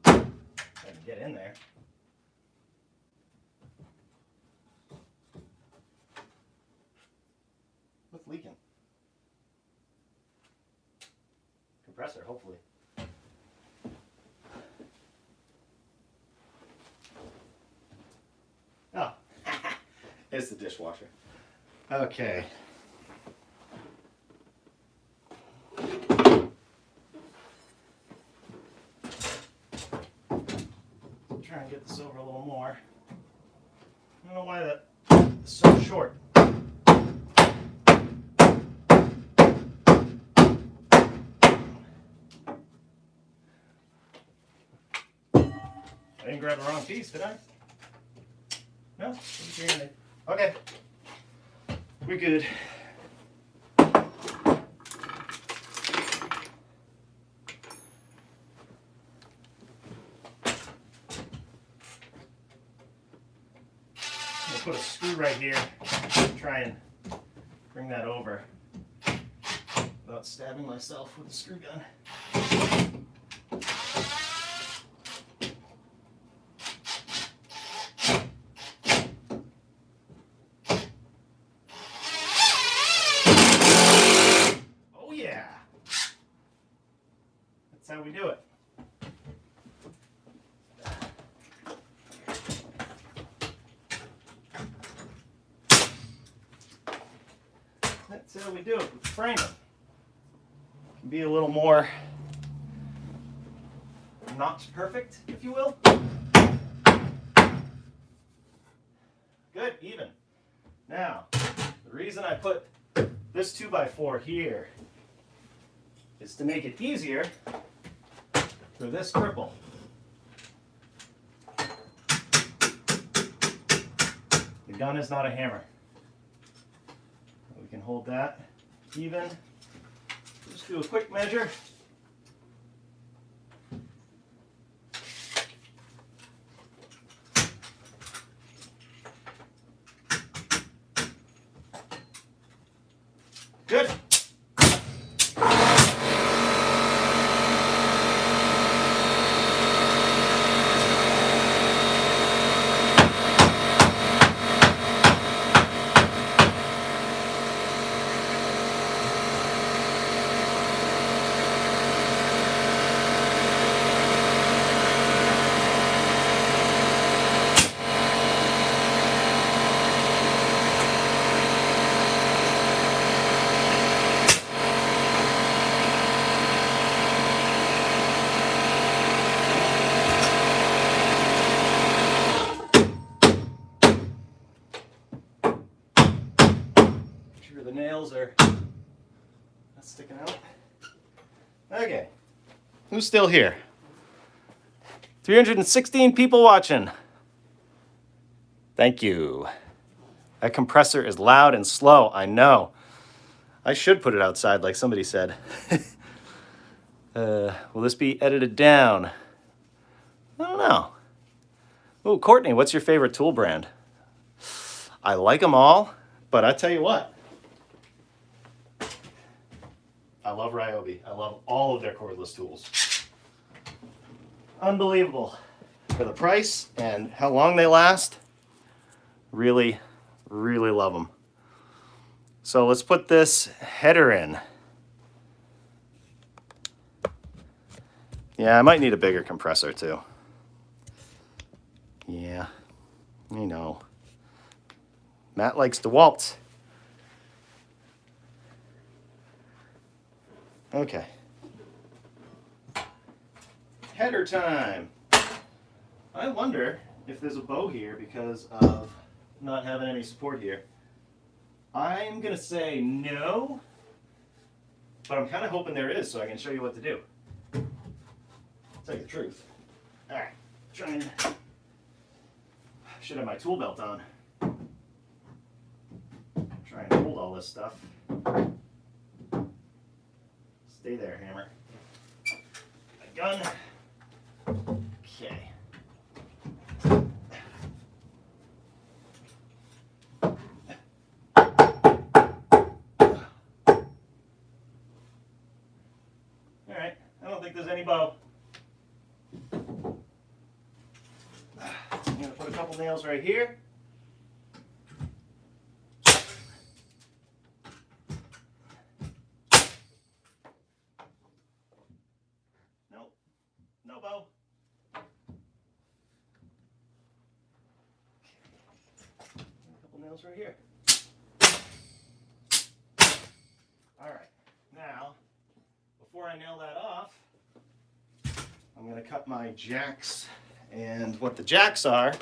I can get in there. What's leaking? Compressor, hopefully. Oh, it's the dishwasher. Okay. Try and get this over a little more. I don't know why that is so short. I didn't grab the wrong piece, did I? No? Okay. We're good. I'll put a screw right here. Try and bring that over without stabbing myself with a screw gun. Oh yeah! That's how we do it. we do it with the framing. Can be a little more not perfect, if you will. Good, even. Now, the reason I put this 2x4 here is to make it easier for this cripple. The gun is not a hammer. We can hold that even. Just do a quick measure. Good. The nails are not sticking out. Okay, who's still here? 316 people watching. Thank you. That compressor is loud and slow, I know. I should put it outside like somebody said. Will this be edited down? I don't know. Oh, Courtney, what's your favorite tool brand? I like them all, but I tell you what. I love Ryobi. I love all of their cordless tools. Unbelievable. For the price and how long they last, really, really love them. So let's put this header in. Yeah, I might need a bigger compressor too. Yeah, I know. Matt likes to waltz. Okay. Header time. I wonder if there's a bow here because of not having any support here. I'm going to say no, but I'm kind of hoping there is so I can show you what to do. I'll tell you the truth. All right, should have my tool belt on. Try and hold all this stuff. Stay there, hammer. A gun. Okay. All right, I don't think there's any bow. I'm gonna put a couple nails right here. No bow. A couple nails right here. All right, now, before I nail that off, I'm going to cut my jacks. And what the jacks are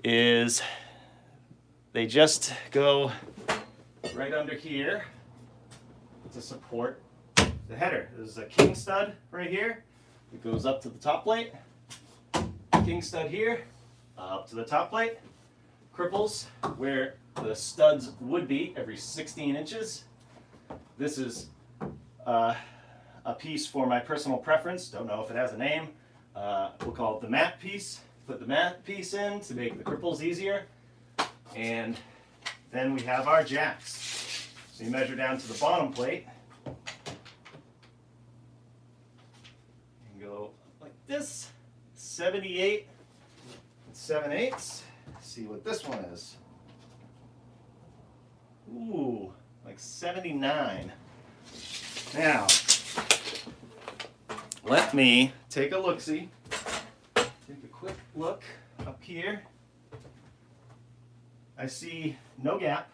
is they just go right under here to support the header. There's a king stud right here. It goes up to the top plate. King stud here, up to the top plate. Cripples where the studs would be every 16 inches. This is a piece for my personal preference. Don't know if it has a name. We'll call it the mat piece. Put the mat piece in to make the cripples easier. And then we have our jacks. So you measure down to the bottom plate. Go like this, 78 7/8. See what this one is. Ooh, like 79. Now, let me take a look-see. Take a quick look up here. I see no gap.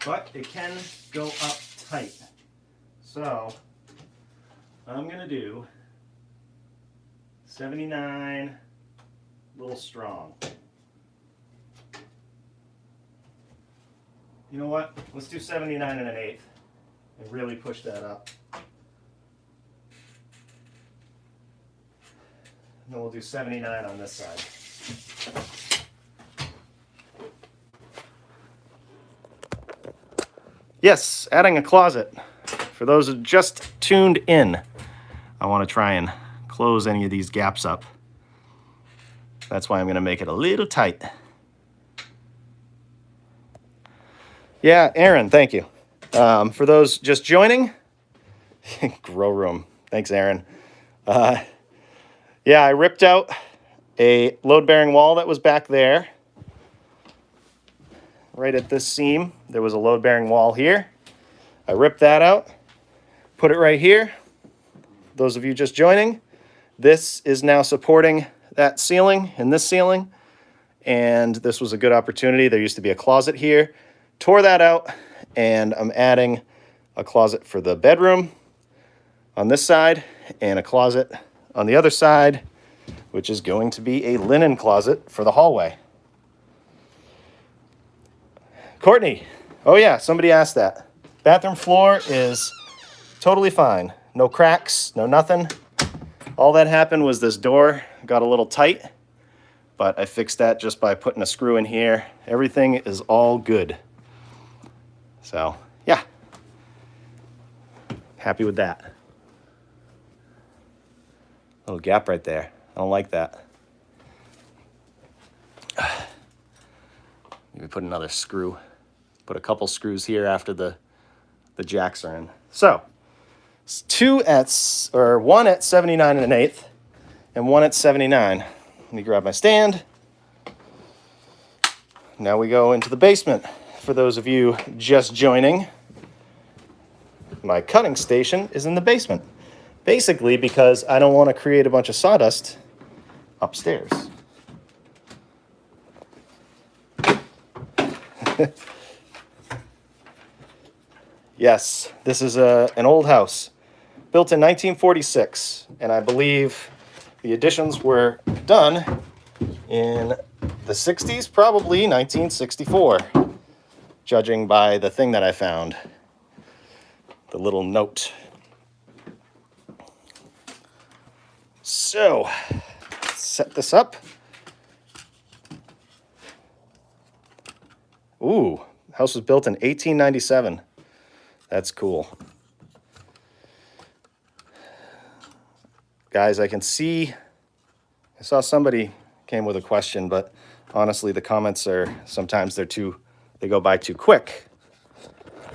but it can go up tight. So I'm gonna do 79 a little strong. You know what? Let's do 79 and an eighth and really push that up. And then we'll do 79 on this side. Yes, adding a closet. For those who just tuned in, I want to try and close any of these gaps up. That's why I'm going to make it a little tight. Yeah, Aaron, thank you. For those just joining, grow room. Thanks, Aaron. Yeah, I ripped out a load-bearing wall that was back there. Right at this seam, there was a load-bearing wall here. I ripped that out, put it right here. Those of you just joining, this is now supporting that ceiling and this ceiling. And this was a good opportunity. There used to be a closet here. Tore that out, and I'm adding a closet for the bedroom on this side and a closet on the other side, which is going to be a linen closet for the hallway. Courtney, oh yeah, somebody asked that. Bathroom floor is totally fine. No cracks, no nothing. All that happened was this door got a little tight, but I fixed that just by putting a screw in here. Everything is all good. So, yeah. Happy with that. Little gap right there. I don't like that. Maybe put another screw. Put a couple screws here after the jacks are in. So, one at 79 and an eighth, and one at 79. Let me grab my stand. Now we go into the basement. For those of you just joining, my cutting station is in the basement. Basically because I don't want to create a bunch of sawdust upstairs. Yes, this is an old house, built in 1946, and I believe the additions were done in the 60s, probably 1964, judging by the thing that I found, the little note. So, set this up. Ooh, house was built in 1897. That's cool. Guys, I can see, I saw somebody came with a question, but honestly, the comments are, sometimes they go by too quick.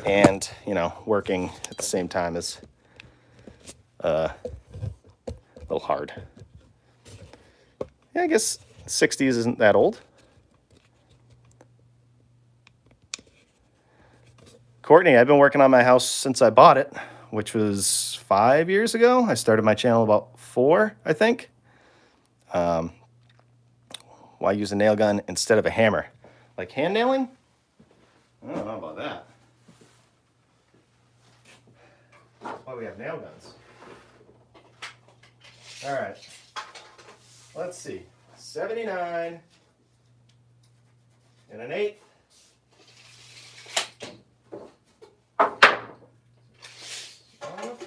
And, you know, working at the same time is a little hard. Yeah, I guess 60s isn't that old. Courtney, I've been working on my house since I bought it, which was 5 years ago. I started my channel about 4, I think. Why use a nail gun instead of a hammer? Like hand nailing? I don't know about that. That's why we have nail guns. All right. Let's see. 79 and an eighth. Nope.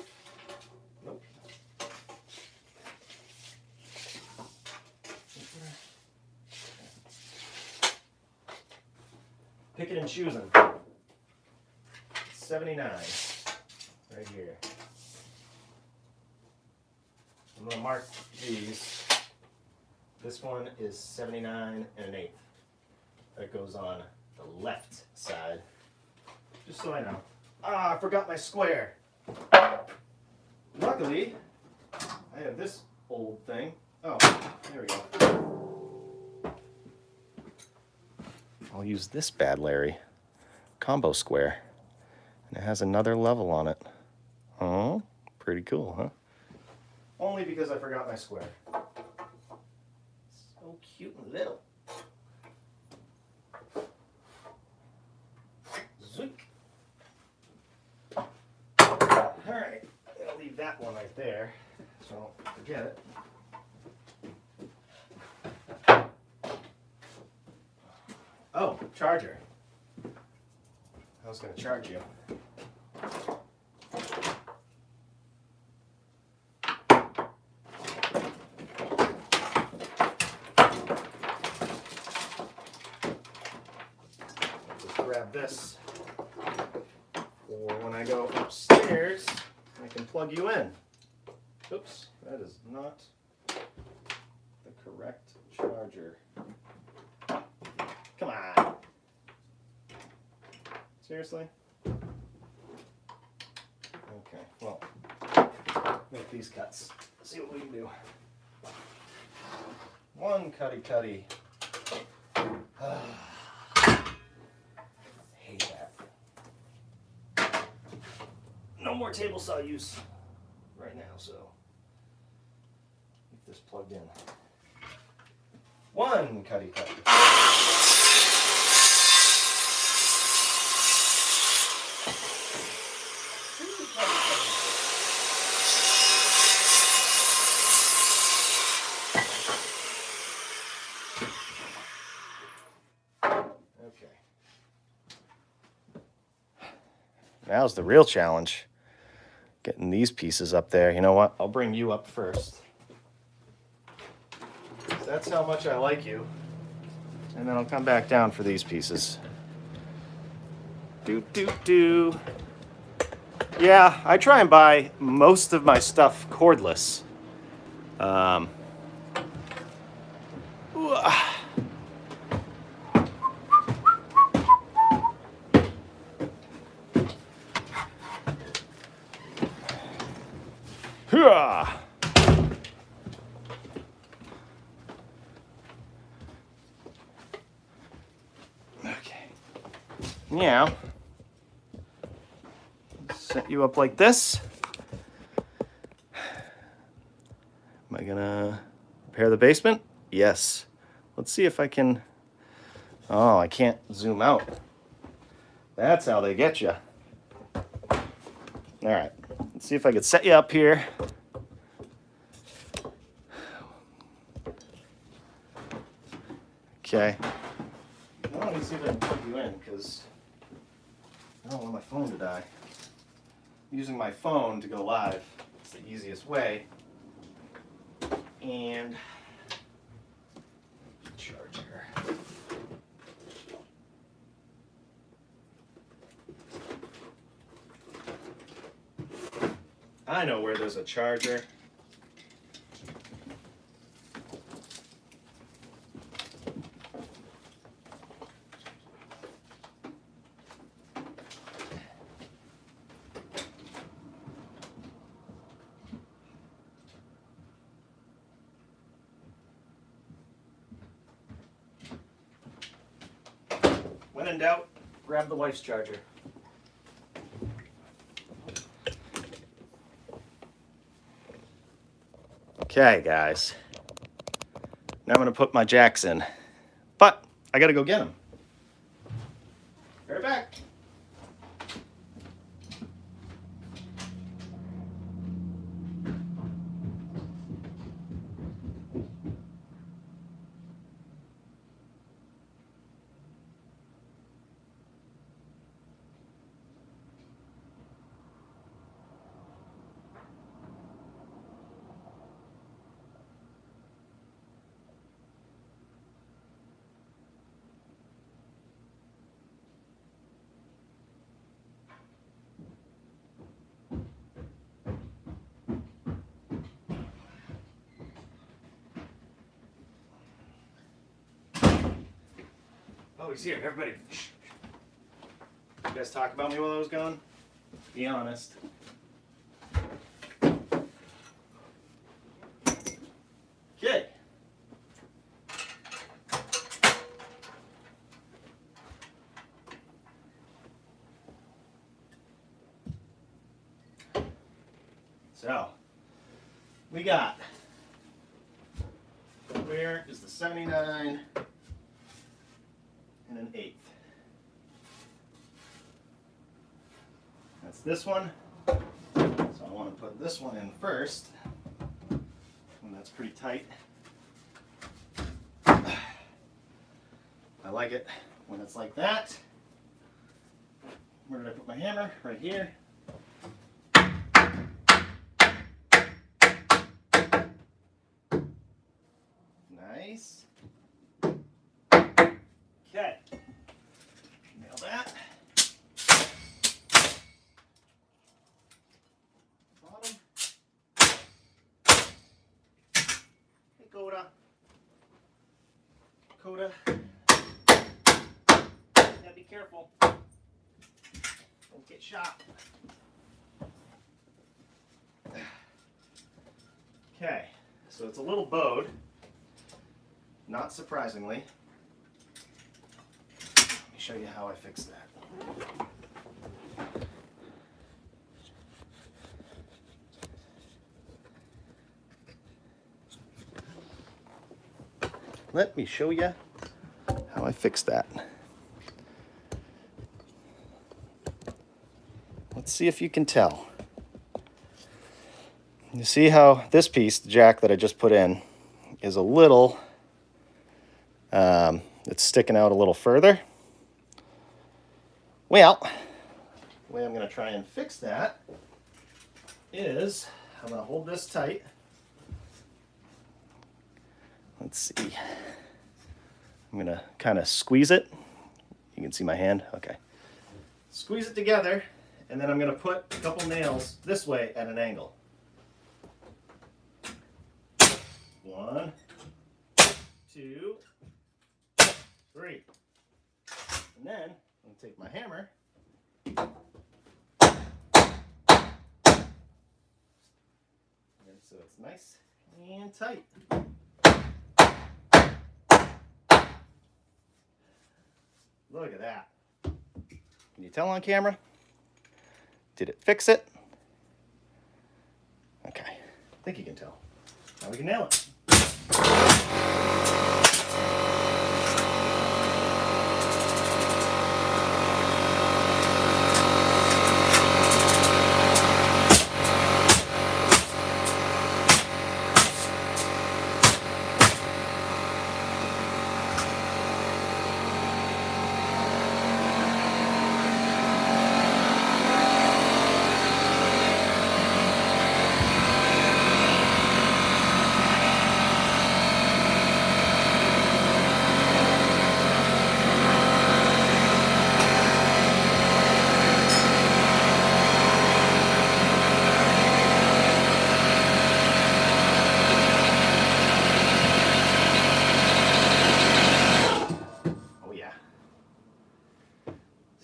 Picking and choosing. 79 right here. I'm going to mark these. This one is 79 and an eighth. That goes on the left side. Just so I know. Ah, I forgot my square. Luckily, I have this old thing. Oh, there we go. I'll use this bad Larry combo square. And it has another level on it. Oh, pretty cool, huh? Only because I forgot my square. So cute and little. Zoink. right there, so forget it. Oh, charger. I was going to charge you. Just grab this for when I go upstairs, I can plug you in. Oops, that is not the correct charger. Come on. Seriously? Okay, well, make these cuts. Let's see what we can do. One cutty. Hate that. No more table saw use right now, so keep this plugged in. One cutty. Okay. Now's the real challenge. Getting these pieces up there. You know what? I'll bring you up first. That's how much I like you. And then I'll come back down for these pieces. Do. Yeah, I try and buy most of my stuff cordless. Okay. Now, set you up like this. Am I gonna repair the basement? Yes. Let's see if I can. Oh, I can't zoom out. That's how they get you. All right. Let's see if I could set you up here. Okay. Well, let me see if I can plug you in, because I don't want my phone to die. I'm using my phone to go live. It's the easiest way. And charger. I know where there's a charger. When in doubt, grab the wife's charger. Okay, guys. Now I'm going to put my jacks in. But I got to go get them. Be right back. Oh, he's here. Everybody. Shh. You guys talk about me while I was gone? Be honest. Okay. So, we got, where is the 79 and an 1/8? That's this one. So I'm want to put this one in first, and that's pretty tight. I like it when it's like that. Where did I put my hammer? Right here. Nice. Okay. Nail that. Bottom. Hey, Coda. Coda. Yeah, be careful. Don't get shot. Okay, so it's a little bowed, not surprisingly. Let me show you how I fix that. Let me show you how I fix that. Let's see if you can tell. You see how this piece, the jack that I just put in, is a little, it's sticking out a little further. Well, the way I'm going to try and fix that is I'm going to hold this tight. Let's see. I'm going to kind of squeeze it. You can see my hand. Okay. Squeeze it together, and then I'm going to put a couple nails this way at an angle. 1, 2, 3. And then I'm going to take my hammer. And so it's nice and tight. Look at that. Can you tell on camera? Did it fix it? Okay. I think you can tell. Now we can nail it.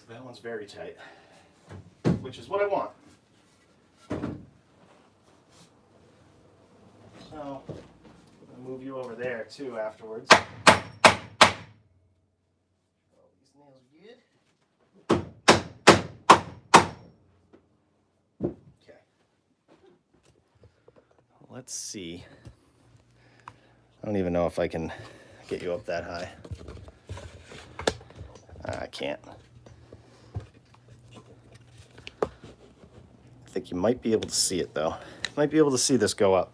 That one's very tight, which is what I want. So, I'm going to move you over there too afterwards. Oh, these nails are good. Okay. Let's see. I don't even know if I can get you up that high. I can't. I think you might be able to see it though. You might be able to see this go up.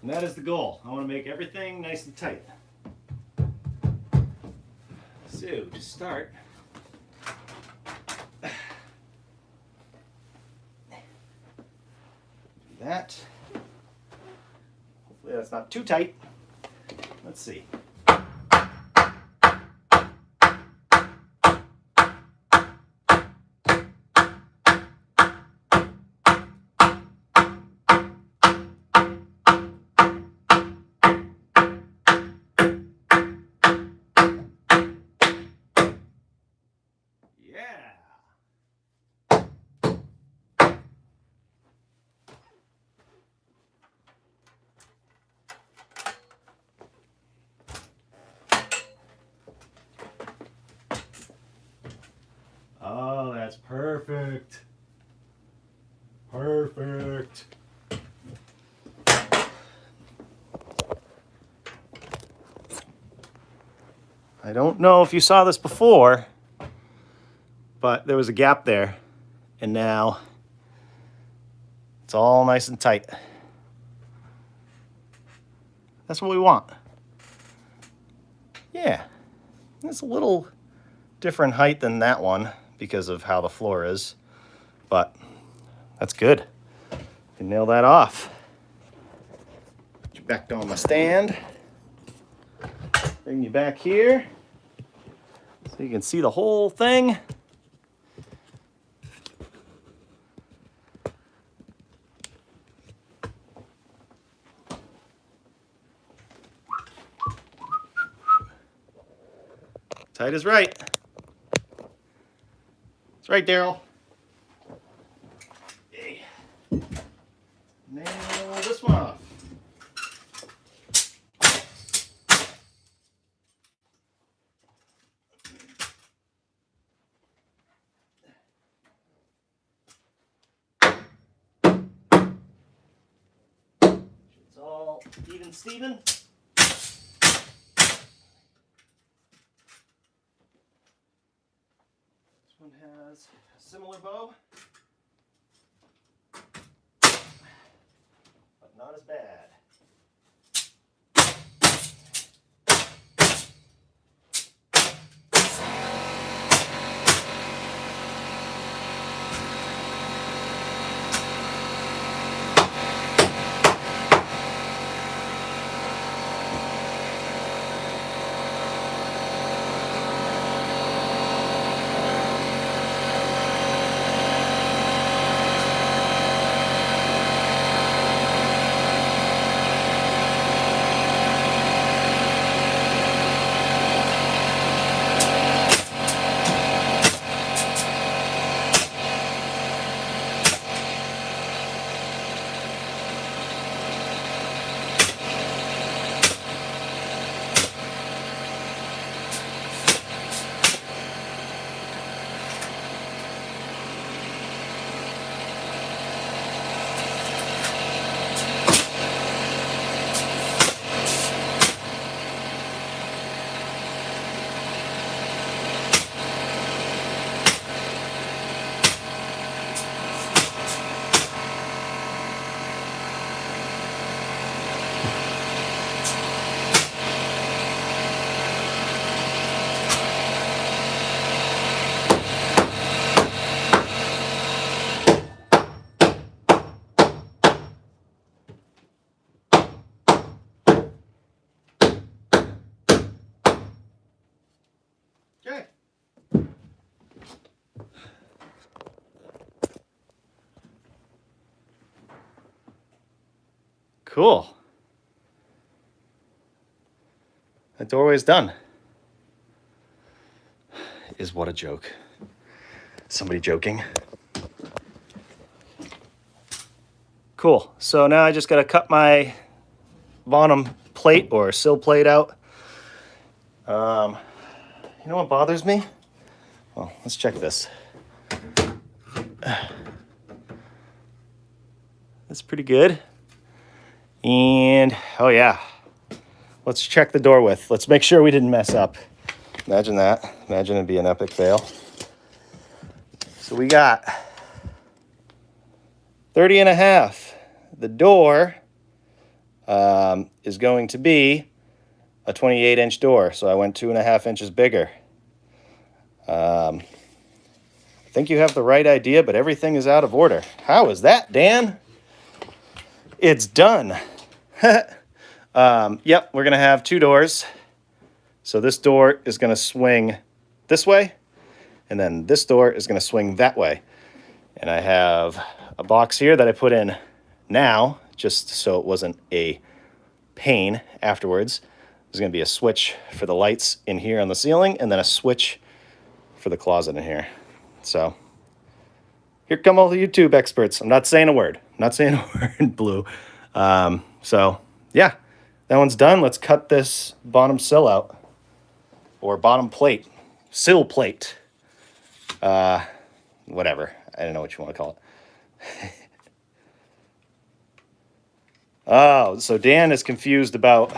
And that is the goal. I want to make everything nice and tight. So, to start, do that. Hopefully that's not too tight. Let's see. Oh, that's perfect. Perfect. I don't know if you saw this before, but there was a gap there, and now It's all nice and tight. That's what we want. Yeah, it's a little different height than that one because of how the floor is, but that's good. Can nail that off. Put you back on my stand. Bring you back here so you can see the whole thing. Tight is right. That's right, Daryl. Okay. Nail this one off. It's all even Steven. This one has a similar bow, but not as bad. Okay. Cool. That doorway's done. Is what a joke. Somebody joking. Cool. So now I just got to cut my bottom plate or sill plate out. You know what bothers me? Well, let's check this. That's pretty good. And, oh yeah. Let's check the door width. Let's make sure we didn't mess up. Imagine that. Imagine it'd be an epic fail. So we got 30 and a half. The door is going to be a 28-inch door, so I went 2.5 inches bigger. I think you have the right idea, but everything is out of order. How is that, Dan? It's done. Yep, we're going to have 2 doors. So this door is going to swing this way, and then this door is going to swing that way. And I have a box here that I put in now, just so it wasn't a pain afterwards. There's going to be a switch for the lights in here on the ceiling, and then a switch for the closet in here. So here come all the YouTube experts. I'm not saying a word. I'm not saying a word, Blue. So yeah, that one's done. Let's cut this bottom sill out, or bottom plate, sill plate. Whatever. I don't know what you want to call it. Oh, so Dan is confused about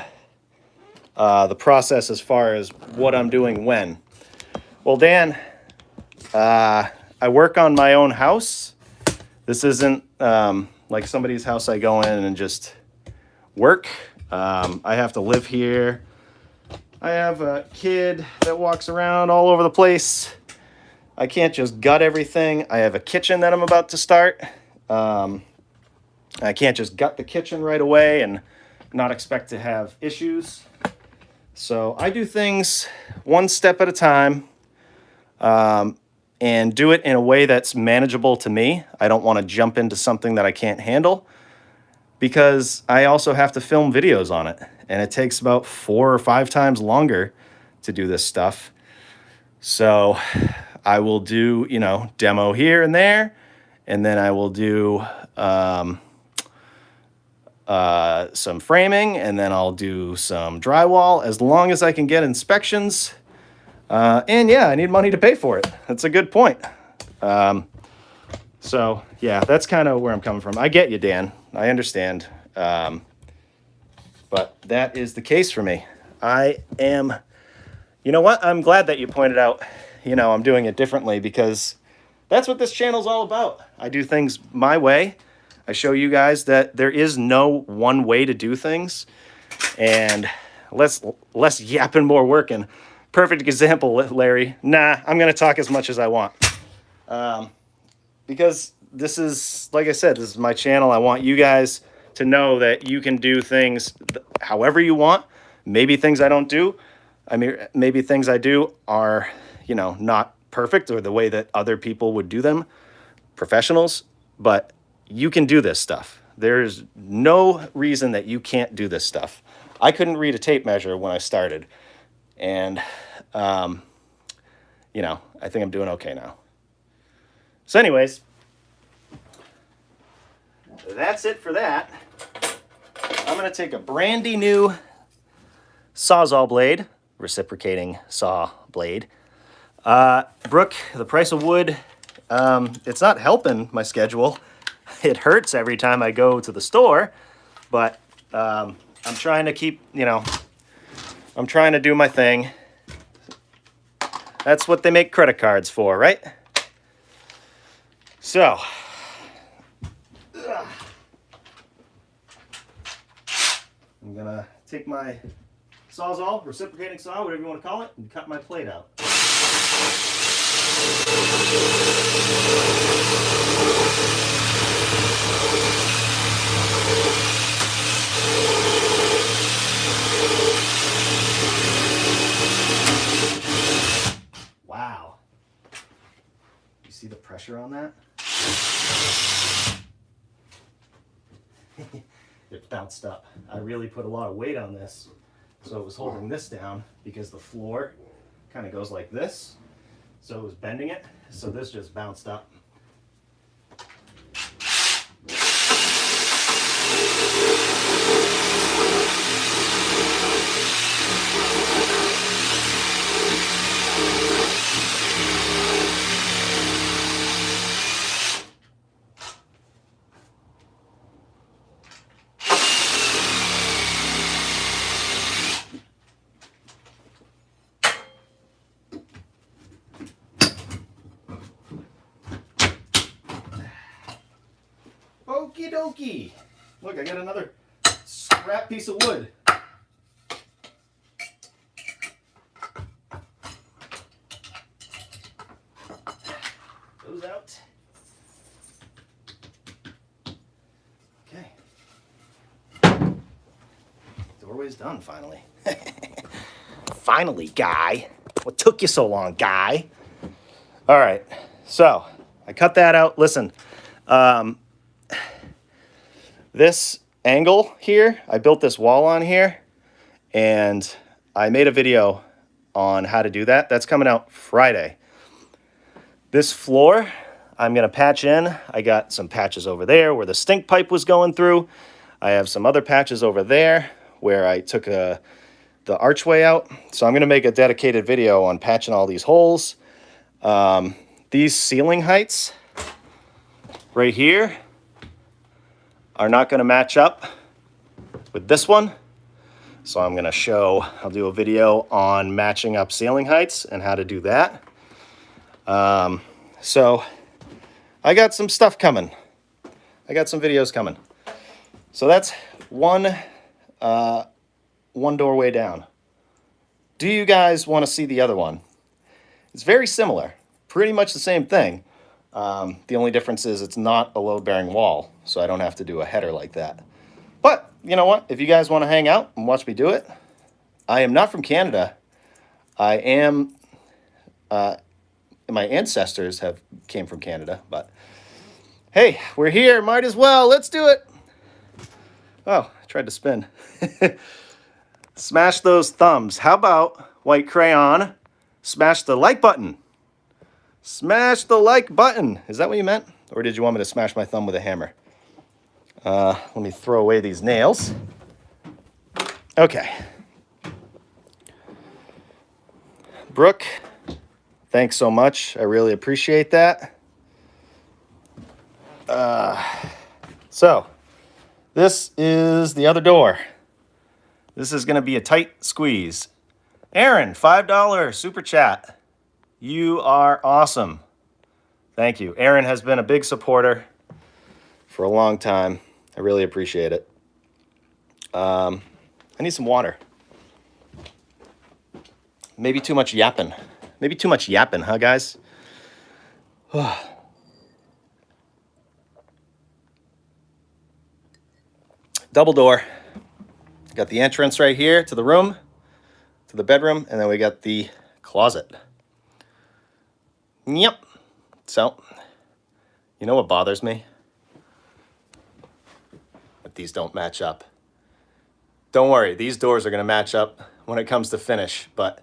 the process as far as what I'm doing when. Well, Dan, I work on my own house. This isn't like somebody's house I go in and just work. I have to live here. I have a kid that walks around all over the place. I can't just gut everything. I have a kitchen that I'm about to start. I can't just gut the kitchen right away and not expect to have issues. So I do things one step at a time, and do it in a way that's manageable to me. I don't want to jump into something that I can't handle, because I also have to film videos on it, and it takes about 4 or 5 times longer to do this stuff. So I will do, demo here and there, and then I will do some framing, and then I'll do some drywall, as long as I can get inspections. And yeah, I need money to pay for it. That's a good point. So yeah, that's kind of where I'm coming from. I get you, Dan. I understand. But that is the case for me. You know what? I'm glad that you pointed out, I'm doing it differently, because that's what this channel's all about. I do things my way. I show you guys that there is no one way to do things, and less yapping, more working. Perfect example, Larry. Nah, I'm going to talk as much as I want. Because this is, like I said, this is my channel. I want you guys to know that you can do things however you want. Maybe things I don't do. I mean, maybe things I do are, not perfect or the way that other people would do them, professionals, but you can do this stuff. There's no reason that you can't do this stuff. I couldn't read a tape measure when I started, and, I think I'm doing okay now. So anyways, that's it for that. I'm going to take a brandy new Sawzall blade, reciprocating saw blade. Brooke, the price of wood, it's not helping my schedule. It hurts every time I go to the store, but I'm trying to keep, I'm trying to do my thing. That's what they make credit cards for, right? So, I'm gonna take my Sawzall, reciprocating saw, whatever you want to call it, and cut my plate out. Wow. You see the pressure on that? It bounced up. I really put a lot of weight on this, so it was holding this down, because the floor kind of goes like this, so it was bending it, so this just bounced up. Okie dokie. Look, I got another scrap piece of wood. Goes out. Okay. Doorway's done, finally. Finally, guy. What took you so long, guy? All right. So, I cut that out. Listen, this angle here, I built this wall on here, and I made a video on how to do that. That's coming out Friday. This floor, I'm going to patch in. I got some patches over there where the stink pipe was going through. I have some other patches over there where I took the archway out. So I'm going to make a dedicated video on patching all these holes. These ceiling heights right here are not going to match up with this one. So I'm going to I'll do a video on matching up ceiling heights and how to do that. So I got some stuff coming. I got some videos coming. So that's one doorway down. Do you guys want to see the other one? It's very similar, pretty much the same thing. The only difference is it's not a load-bearing wall, so I don't have to do a header like that. But you know what? If you guys want to hang out and watch me do it, I am not from Canada. I am, my ancestors came from Canada, but hey, we're here, might as well, let's do it. Oh, I tried to spin. Smash those thumbs. How about white crayon? Smash the like button. Smash the like button. Is that what you meant? Or did you want me to smash my thumb with a hammer? Let me throw away these nails. Okay. Brooke, thanks so much. I really appreciate that. So, this is the other door. This is going to be a tight squeeze. Aaron, $5 super chat. You are awesome. Thank you. Aaron has been a big supporter for a long time. I really appreciate it. I need some water. Maybe too much yapping. Maybe too much yapping, huh, guys? Double door. Got the entrance right here to the room, to the bedroom, and then we got the closet. Yep. So, you know what bothers me? That these don't match up. Don't worry, these doors are going to match up when it comes to finish, but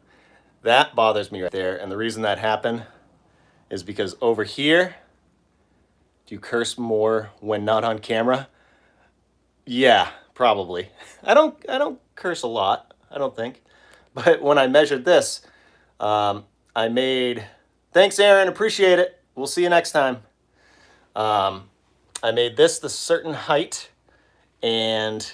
that bothers me right there. And the reason that happened is because over here, do you curse more when not on camera? Yeah, probably. I don't curse a lot, I don't think. But when I measured this, I made, thanks Aaron, appreciate it. We'll see you next time. I made this the certain height and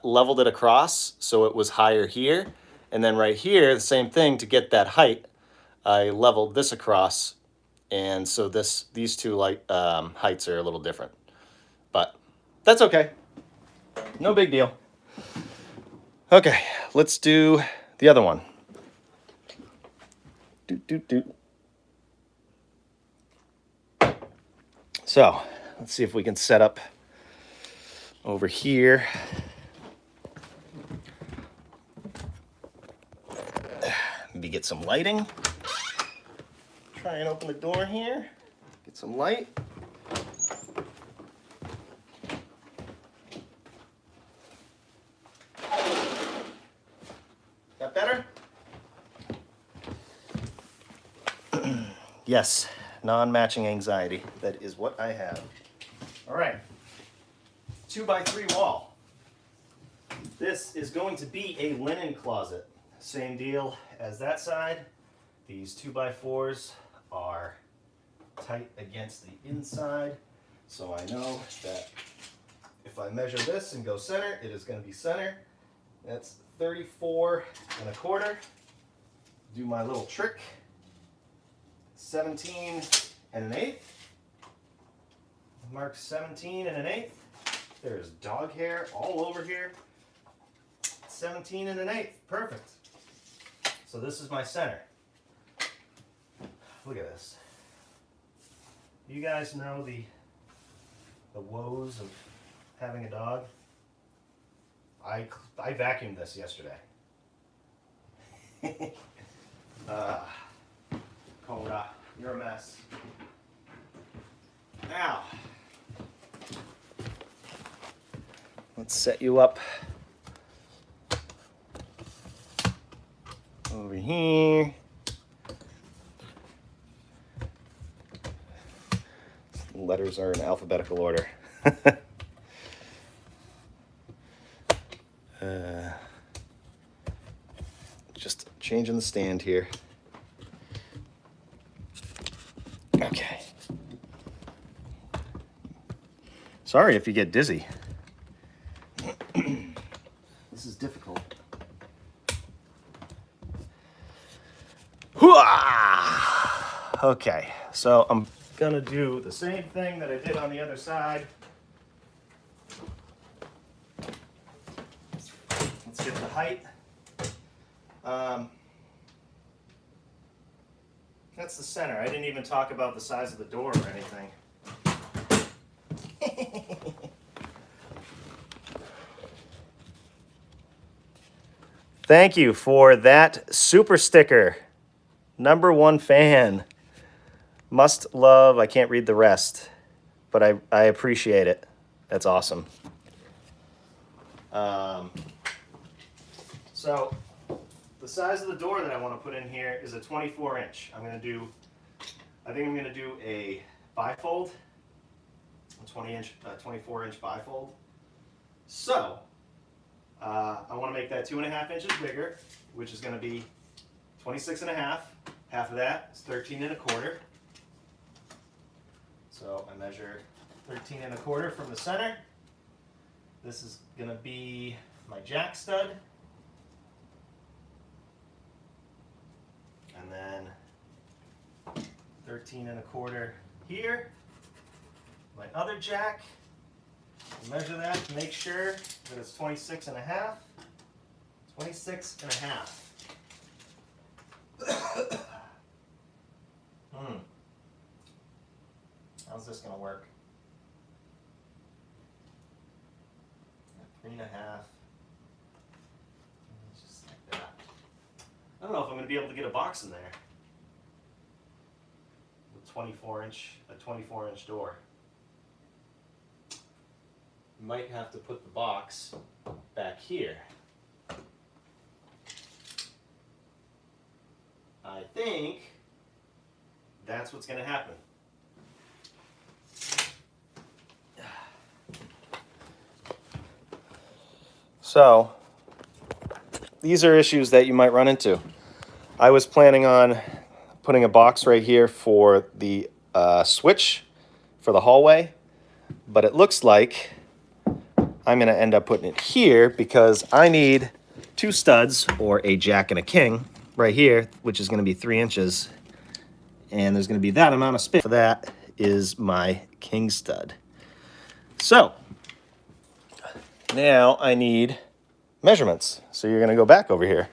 leveled it across so it was higher here. And then right here, the same thing to get that height, I leveled this across. And so these two heights are a little different. But that's okay. No big deal. Okay, let's do the other one. So, let's see if we can set up over here. Maybe get some lighting. Try and open the door here. Get some light. That better? Yes, non-matching anxiety. That is what I have. All right. 2x3 wall. This is going to be a linen closet. Same deal as that side. These 2x4s are tight against the inside. So I know that if I measure this and go center, it is going to be center. That's 34 1/4. Do my little trick. 17 1/8. Mark 17 1/8. There's dog hair all over here. 17 1/8. Perfect. So this is my center. Look at this. You guys know the woes of having a dog? I vacuumed this yesterday. Cobra, you're a mess. Now, let's set you up over here. The letters are in alphabetical order. Just changing the stand here. Okay. Sorry if you get dizzy. This is difficult. Okay, so I'm gonna do the same thing that I did on the other side. get the height. That's the center. I didn't even talk about the size of the door or anything. Thank you for that super sticker. #1 fan. Must love, I can't read the rest, but I appreciate it. That's awesome. So the size of the door that I want to put in here is a 24 inch. I think I'm going to do a bifold, a 24 inch bifold. So I want to make that 2.5 inches bigger, which is going to be 26.5. Half of that is 13.25. So I measure 13.25 from the center. This is going to be my jack stud. And then 13.25 here. My other jack. Measure that to make sure that it's 26.5. 26.5. How's this going to work? 3.5. Just like that. I don't know if I'm going to be able to get a box in there. A 24 inch door. Might have to put the box back here. I think that's what's going to happen. So, these are issues that you might run into. I was planning on putting a box right here for the switch for the hallway, but it looks like I'm going to end up putting it here because I need 2 studs, or a jack and a king, right here, which is going to be 3 inches. And there's going to be that amount of space. For that is my king stud. So, now I need measurements. So you're going to go back over here.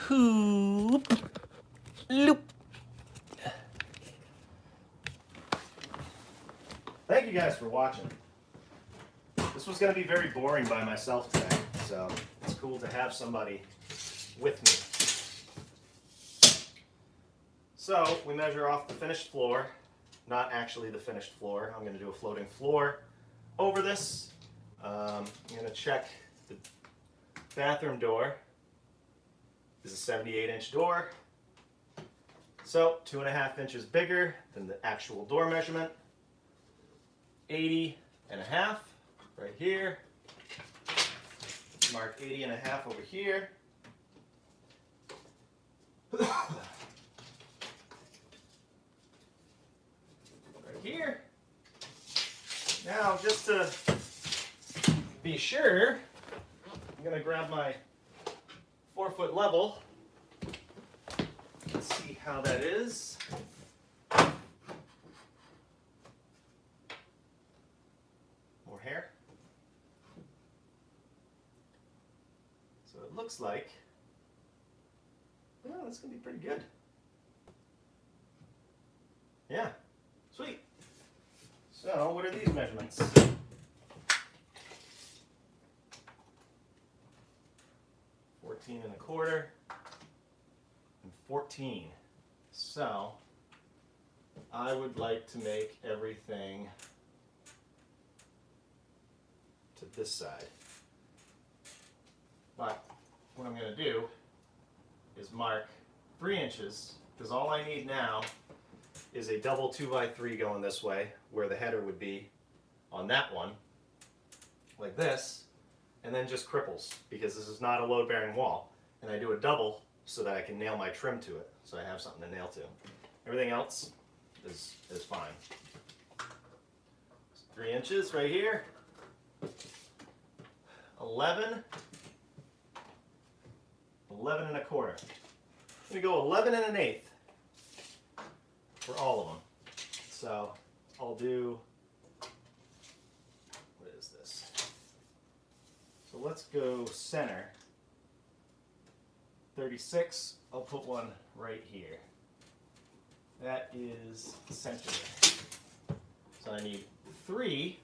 Hoop, loop. Thank you guys for watching. This was going to be very boring by myself today, so it's cool to have somebody with me. So we measure off the finished floor, not actually the finished floor. I'm going to do a floating floor over this. I'm going to check the bathroom door. This is a 78-inch door, so 2.5 inches bigger than the actual door measurement. 80.5 right here. Mark 80.5 over here. Right here. Now, just to be sure, I'm going to grab my 4-foot level. Let's see how that is. More hair. So it looks like, well, that's going to be pretty good. Yeah, sweet. So what are these measurements? 14.25 and 14. So I would like to make everything to this side. But what I'm going to do is mark 3 inches, because all I need now is a double 2x3 going this way, where the header would be on that one, like this, and then just cripples, because this is not a load-bearing wall. And I do a double so that I can nail my trim to it, so I have something to nail to. Everything else is fine. 3 inches right here. 11 1/4. I'm going to go 11 1/8 for all of them. So I'll do, what is this? So let's go center. 36, I'll put one right here. That is center. So I need 3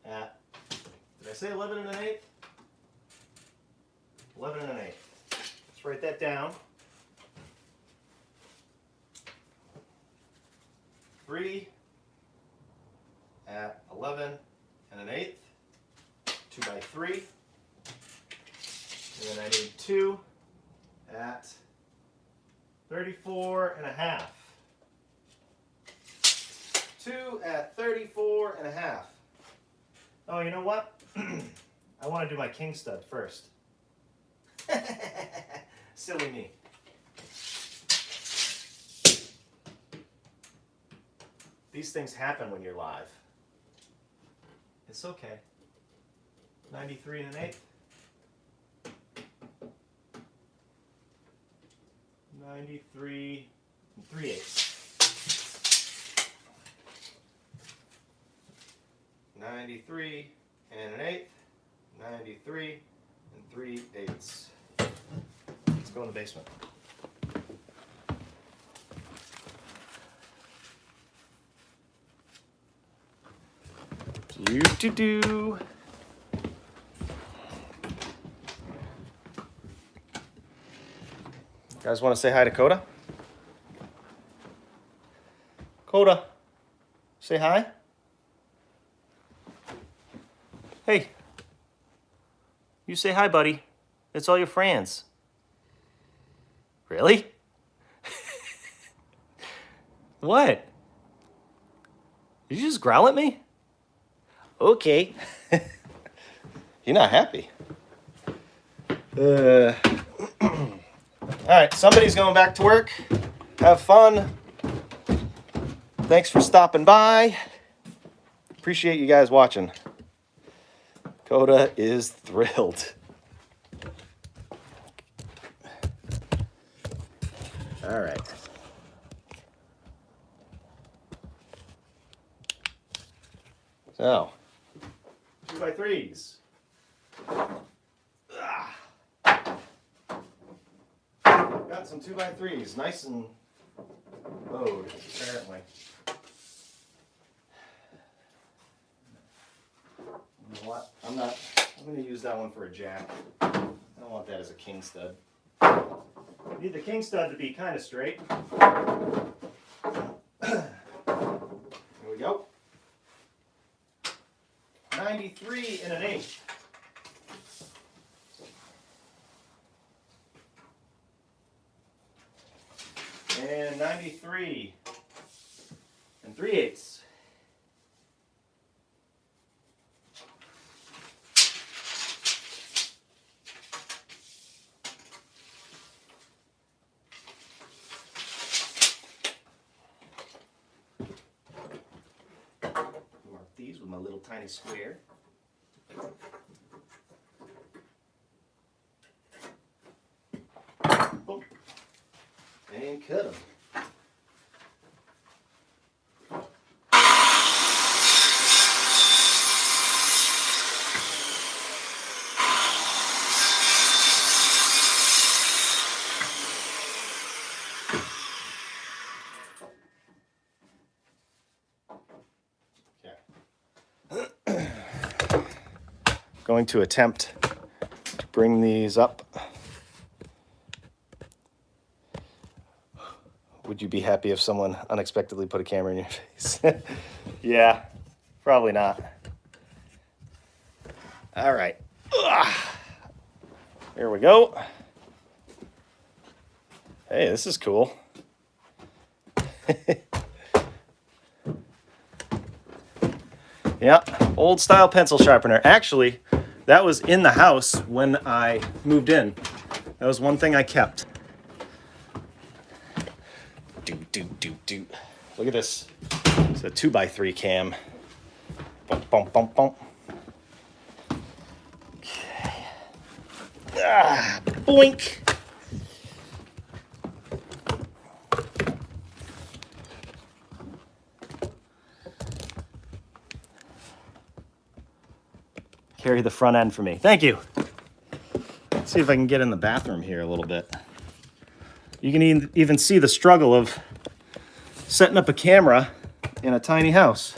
at, did I say 11 1/8? 11 1/8. Let's write that down. 3 at 11 1/8, 2 by 3. And then I need 2 at 34 1/2. 2 at 34 1/2. Oh, you know what? I want to do my king stud first. Silly me. These things happen when you're live. It's okay. 93 1/8. 93 3/8. 93 1/8. 93 3/8. Let's go in the basement. Do. You guys want to say hi to Coda? Coda, say hi. Hey, you say hi, buddy. It's all your friends. Really? What? Did you just growl at me? Okay. You're not happy. All right, somebody's going back to work. Have fun. Thanks for stopping by. Appreciate you guys watching. Coda is thrilled. All right. So, 2 by 3s. Got some 2 by 3s, nice and bowed, apparently. You know what? I'm going to use that one for a jack. I don't want that as a king stud. Need the king stud to be kind of straight. Here we go. 93 1/8. And 93 3/8. Mark these with my little tiny square. Boom. And cut them. Going to attempt to bring these up. Would you be happy if someone unexpectedly put a camera in your face? Yeah, probably not. All right. Here we go. Hey, this is cool. Yeah, old style pencil sharpener. Actually, that was in the house when I moved in. That was one thing I kept. Do. Look at this. It's a 2 by 3 cam. Bump, bump, bump, bump. Okay. Boink. carry the front end for me. Thank you. Let's see if I can get in the bathroom here a little bit. You can even see the struggle of setting up a camera in a tiny house.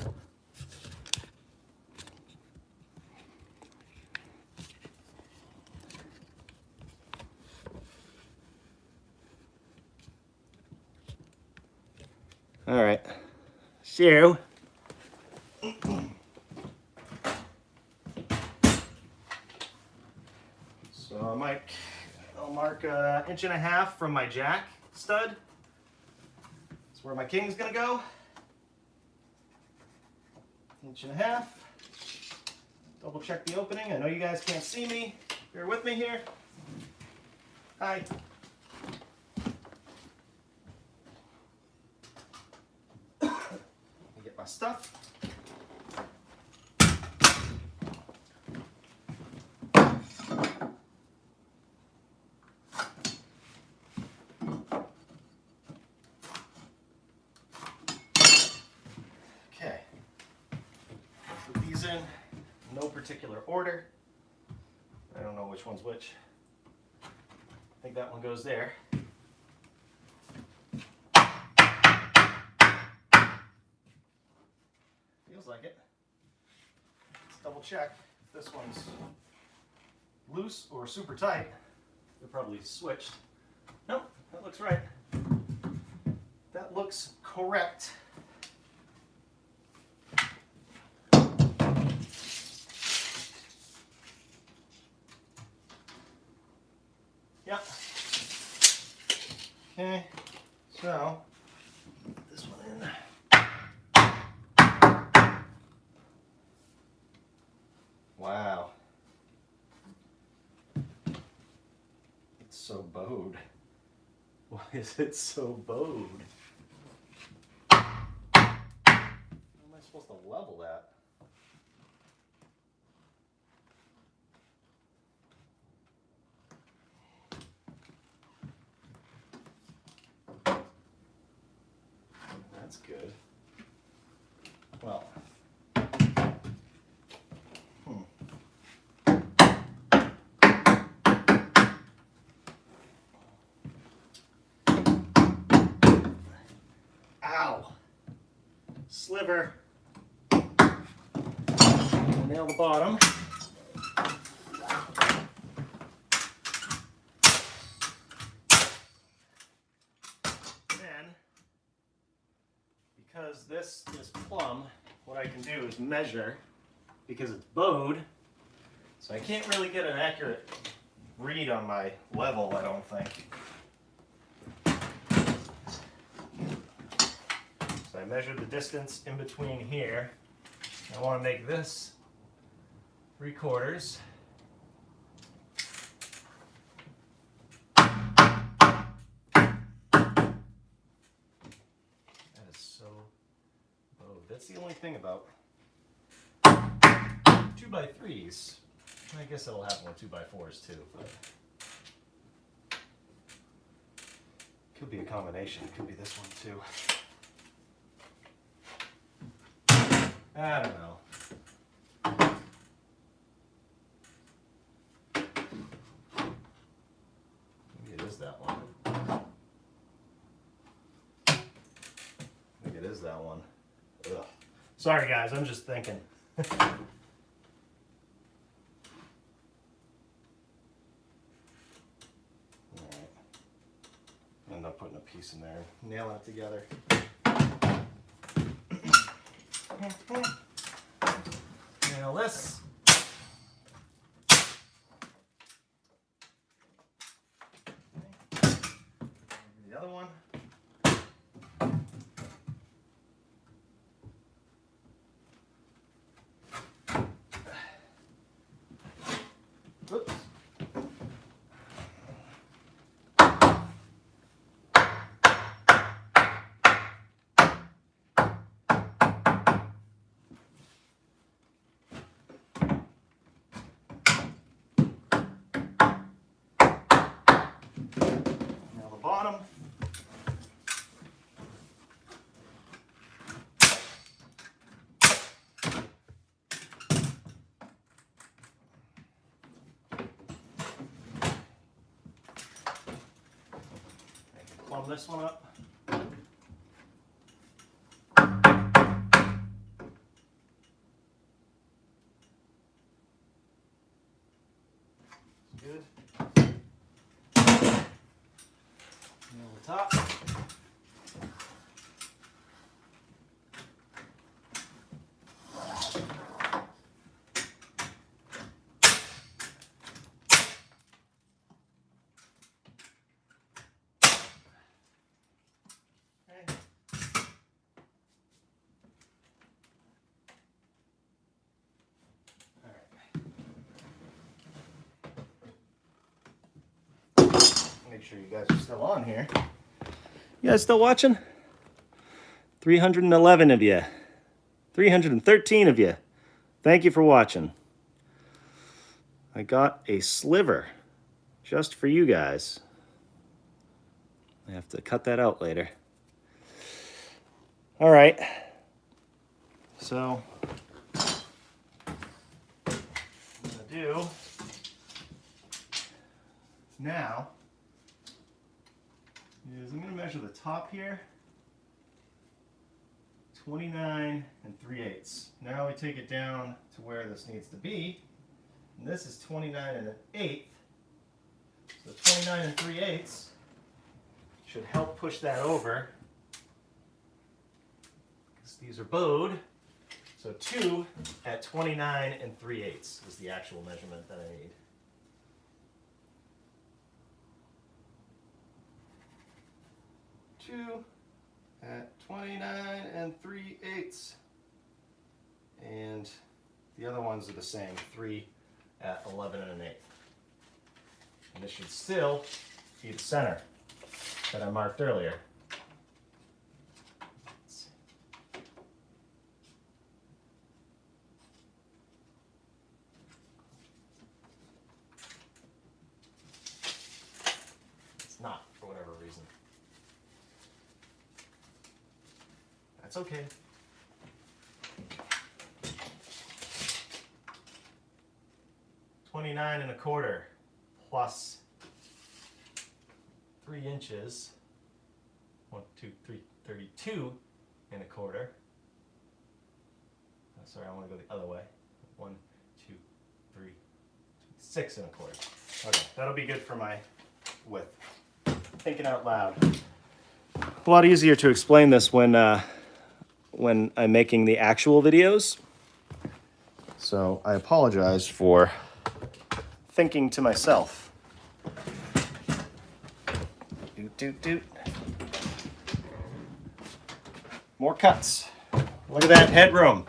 All right, so I'll mark 1.5 inches from my jack stud. That's where my king's gonna go. 1.5 inches. Double check the opening. I know you guys can't see me. Bear with me here. Hi. Get my stuff. Okay. Put these in no particular order. I don't know which one's which. I think that one goes there. Feels like it. Let's double check if this one's loose or super tight. They're probably switched. Nope, that looks right. That looks correct. Yep. Okay, so put this one in. Wow. It's so bowed. Why is it so bowed? How am I supposed to level that? That's good. Well. Ow. Sliver. Nail the bottom. Then, because this is plumb, what I can do is measure, because it's bowed, so I can't really get an accurate read on my level, I don't think. So I measured the distance in between here. I want to make this 3/4. That is so bowed. That's the only thing about 2x3s. I guess that'll happen with 2x4s too, but could be a combination. It could be this one too. I don't know. Maybe it is that one. Maybe it is that one. Ugh. Sorry guys, I'm just thinking. Alright. End up putting a piece in there, nailing it together. Nail this. The other one. Oops. Now the bottom. plumb this one up. Good. Nail the top. Make sure you guys are still on here. You guys still watching? 311 of you. 313 of you. Thank you for watching. I got a sliver just for you guys. I have to cut that out later. All right. So, what I'm going to do now is I'm going to measure the top here, 29 3/8. Now we take it down to where this needs to be, and this is 29 1/8. So 29 3/8 should help push that over, because these are bowed. So 2 at 29 3/8 is the actual measurement that I need. Two at 29 3/8, and the other ones are the same, 3 at 11 1/8. And this should still be the center that I marked earlier. It's not, for whatever reason. That's okay. $29.25 plus 3 inches. 1, 2, 3, 32.25. Sorry, I want to go the other way. 1, 2, 3, 6 1/4. Okay, that'll be good for my width. Thinking out loud. A lot easier to explain this when I'm making the actual videos. So I apologize for thinking to myself. Doot, doot, doot. More cuts. Look at that headroom.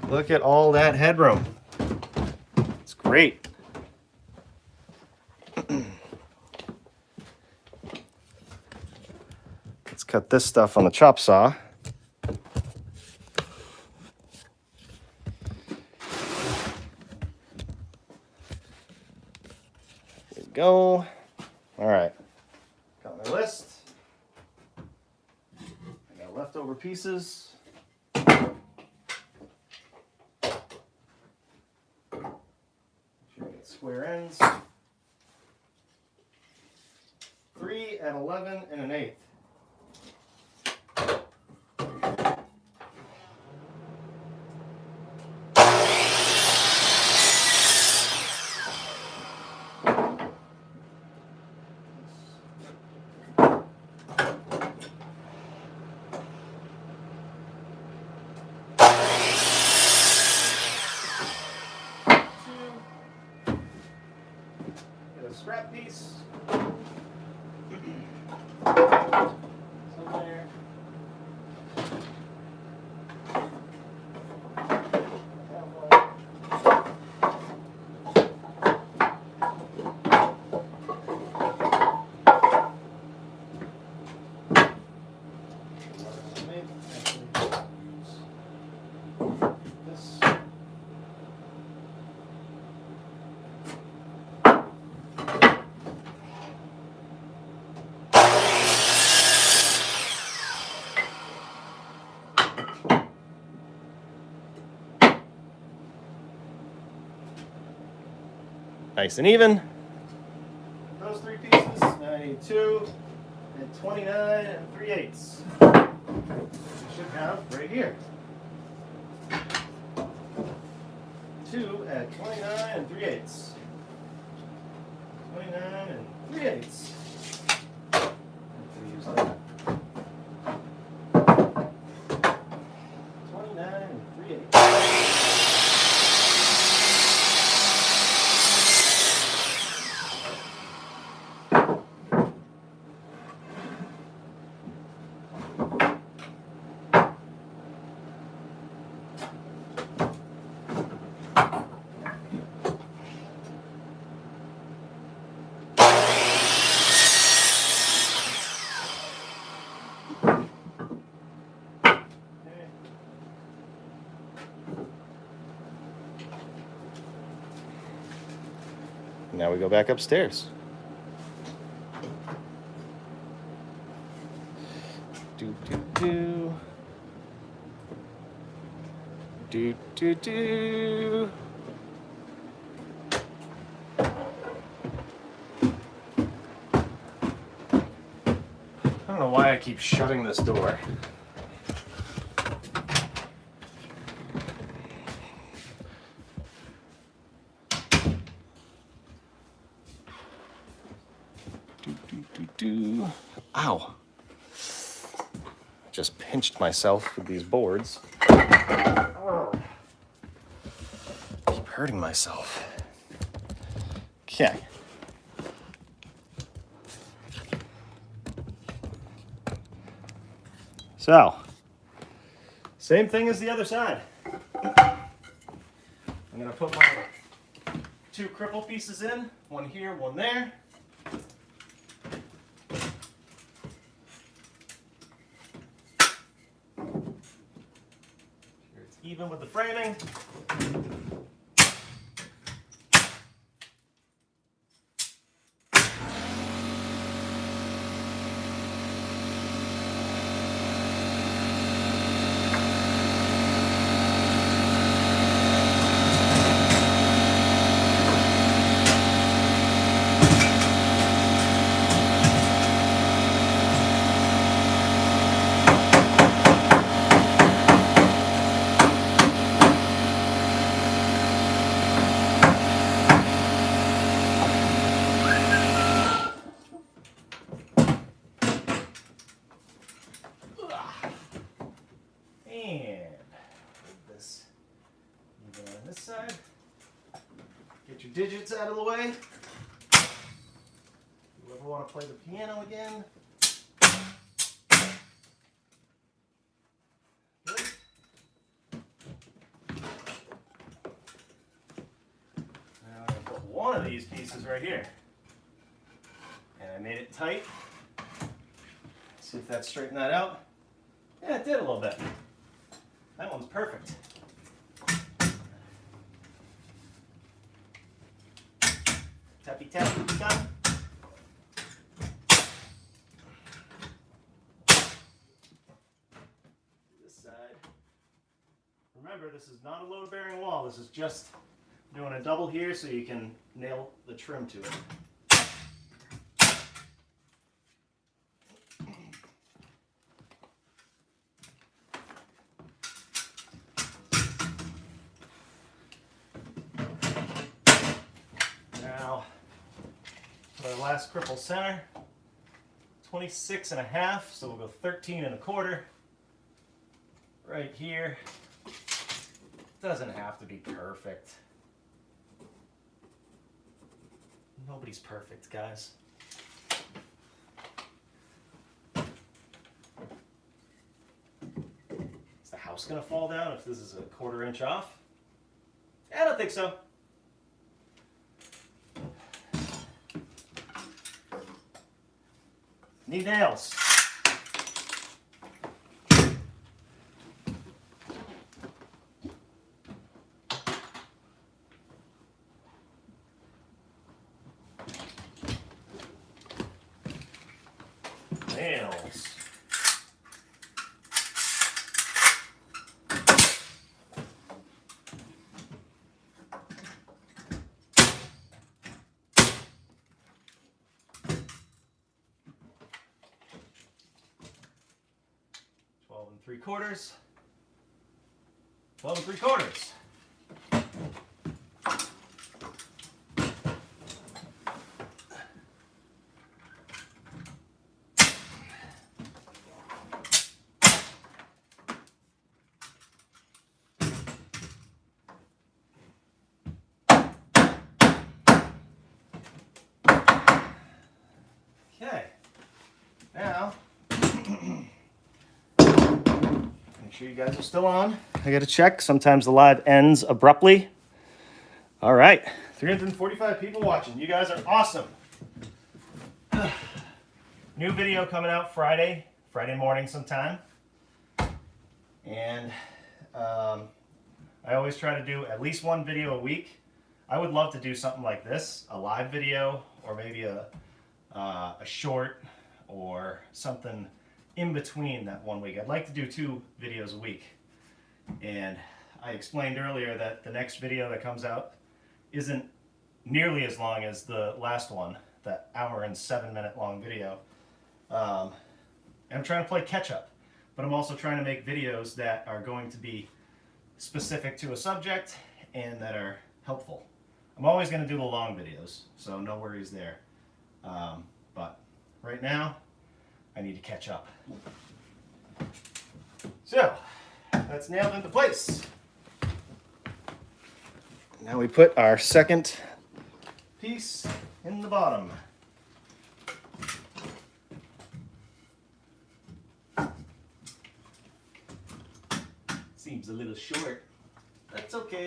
Look at all that headroom. It's great. Let's cut this stuff on the chop saw. There we go. All right. Got my list. I got leftover pieces. Get square ends. 3 at 11 1/8. Get a scrap piece. Somewhere. Nice and even. Those 3 pieces. Now I need 2 at 29 3/8. We should have right here. 2 at 29 3/8. 29 3/8. Use that. 29 3/8. Now we go back upstairs. Do do do. Do do do. I don't know why I keep shutting this door. Ow. Just pinched myself with these boards. Oh. Keep hurting myself. Okay. So, same thing as the other side. I'm going to put my 2 cripple pieces in, one here, one there. Even with the framing. Side. Get your digits out of the way. You ever want to play the piano again? Good. Now I'm going to put one of these pieces right here. And I made it tight. See if that straightened that out. Yeah, it did a little bit. That one's perfect. Tappy tappy, done. This side. Remember, this is not a load-bearing wall. This is just doing a double here so you can nail the trim to it. Now, for our last cripple center, 26.5, so we'll go 13.25 right here. Doesn't have to be perfect. Nobody's perfect, guys. Is the house gonna fall down if this is a 1/4 inch off? I don't think so. Need nails. Nails. 3/4, 12 3/4. Okay, now make sure you guys are still on. I gotta check. Sometimes the live ends abruptly. All right, 345 people watching. You guys are awesome. New video coming out Friday morning sometime. And I always try to do at least one video a week. I would love to do something like this, a live video, or maybe a short, or something in between that one week. I'd like to do 2 videos a week. And I explained earlier that the next video that comes out isn't nearly as long as the last one, that hour and 7-minute long video. And I'm trying to play catch up, but I'm also trying to make videos that are going to be specific to a subject and that are helpful. I'm always going to do the long videos, so no worries there. But right now, I need to catch up. So, that's nailed into place. Now we put our second piece in the bottom. Seems a little short. That's okay.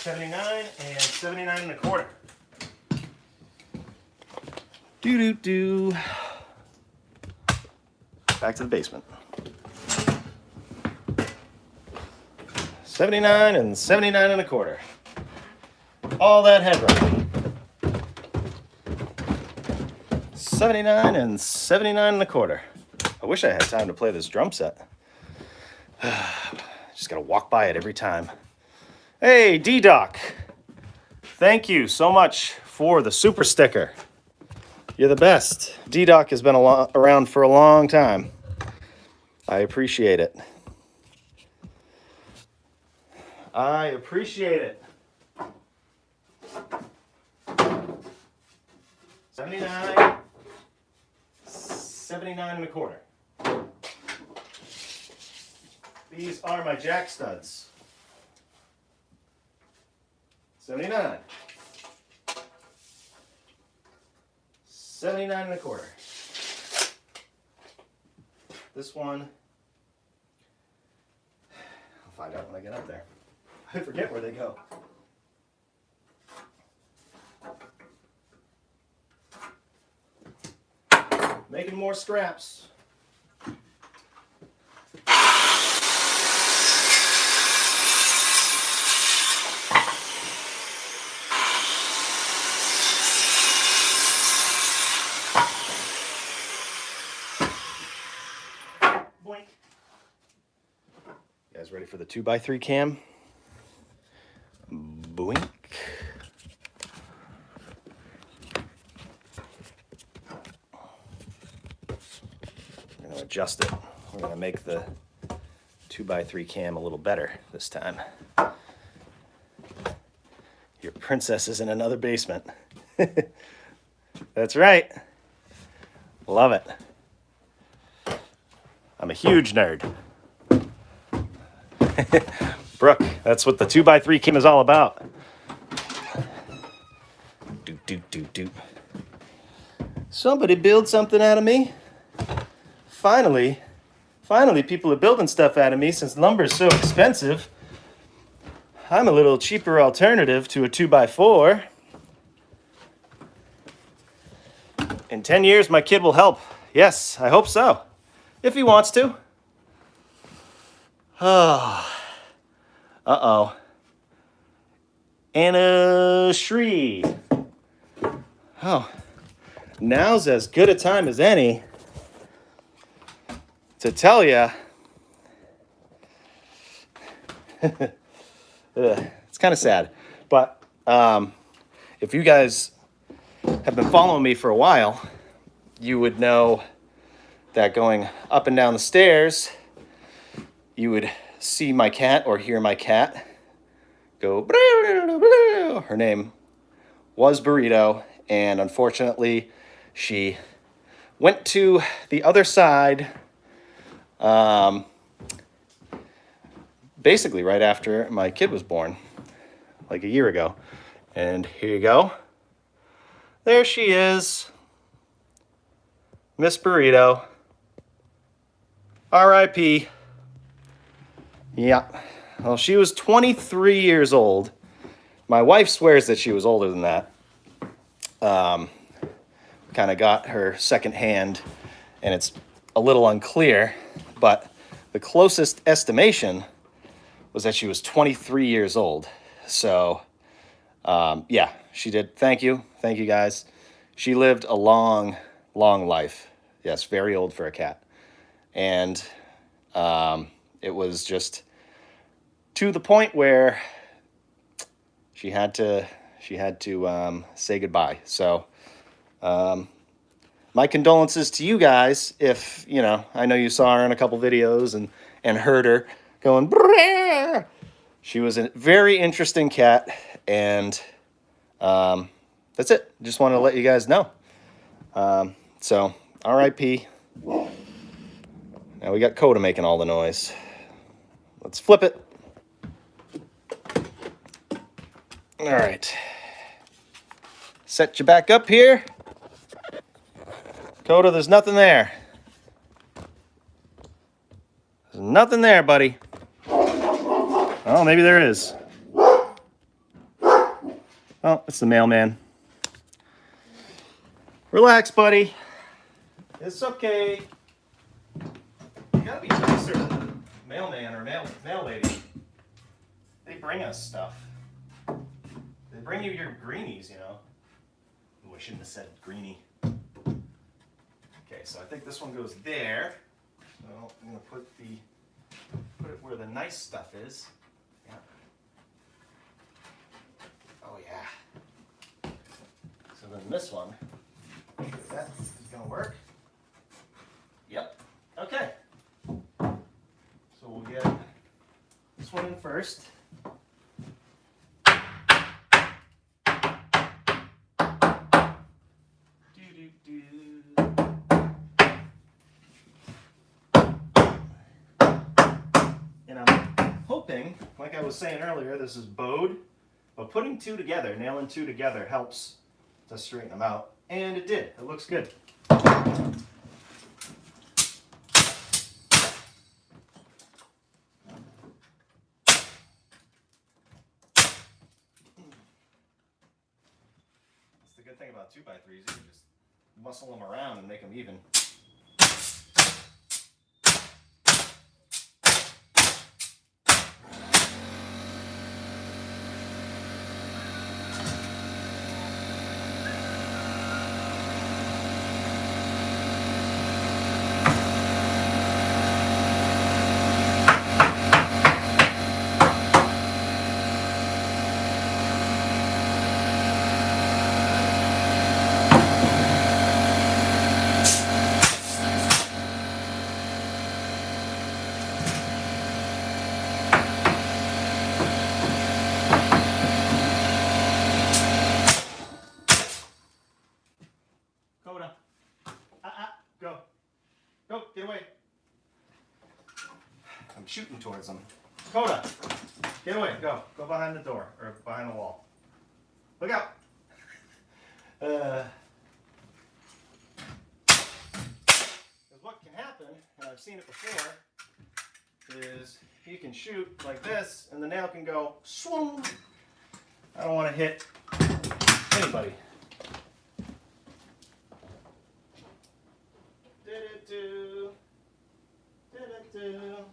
$79 and $79 1/4. Do. Back to the basement. 79 and 79 1/4. All that headroom. 79 and 79 1/4. I wish I had time to play this drum set. Just gotta walk by it every time. Hey, D-Doc. Thank you so much for the super sticker. You're the best. D-Doc has been around for a long time. I appreciate it. I appreciate it. 79, 79 1/4. These are my jack studs. 79. 79 1/4. This one, I'll find out when I get up there. I forget where they go. Making more scraps. Boink. You guys ready for the 2x3 cam? Boink. I'm going to adjust it. We're going to make the 2x3 cam a little better this time. Your princess is in another basement. That's right. Love it. I'm a huge nerd. Brooke, that's what the 2x3 cam is all about. Doot. Somebody build something out of me. finally, people are building stuff out of me since lumber's so expensive. I'm a little cheaper alternative to a 2x4. In 10 years, my kid will help. Yes, I hope so. If he wants to. Oh. Uh-oh. Anna Shree. Oh. Now's as good a time as any to tell you. It's kind of sad. But if you guys have been following me for a while, you would know that going up and down the stairs, you would see my cat or hear my cat go. Her name was Burrito, and unfortunately, she went to the other side basically right after my kid was born, like a year ago. And here you go. There she is, Miss Burrito. R.I.P. Yeah. Well, she was 23 years old. My wife swears that she was older than that. Kind of got her second hand, and it's a little unclear, but the closest estimation was that she was 23 years old. So, yeah, she did. Thank you. Thank you, guys. She lived a long, long life. Yes, very old for a cat. And it was just to the point where she had to say goodbye. So, my condolences to you guys. If, you know, I know you saw her in a couple videos and heard her going, Brrr! She was a very interesting cat, and that's it. Just wanted to let you guys know. So, R.I.P. Now we got Coda making all the noise. Let's flip it. All right. Set you back up here. Coda, there's nothing there. There's nothing there, buddy. Oh, maybe there is. Oh, it's the mailman. Relax, buddy. It's okay. You gotta be nicer than the mailman or mail lady. They bring us stuff. They bring you your greenies, you know. Ooh, I shouldn't have said greenie. Okay, so I think this one goes there. So I'm gonna put it where the nice stuff is. Yeah. Oh yeah. So then this one, that is gonna work. Yep. Okay. So we'll get this one in first. And I'm hoping, like I was saying earlier, this is bowed, but putting two together, nailing two together helps to straighten them out. And it did. It looks good. That's the good thing about 2x3s. You can just muscle them around and make them even. Coda. Go. Go, get away. I'm shooting towards them. Coda, get away, go. Go behind the door, or behind the wall. Look out. Because what can happen seen it before, is you can shoot like this and the nail can go swung. I don't want to hit anybody. Do-do-do. Do-do-do.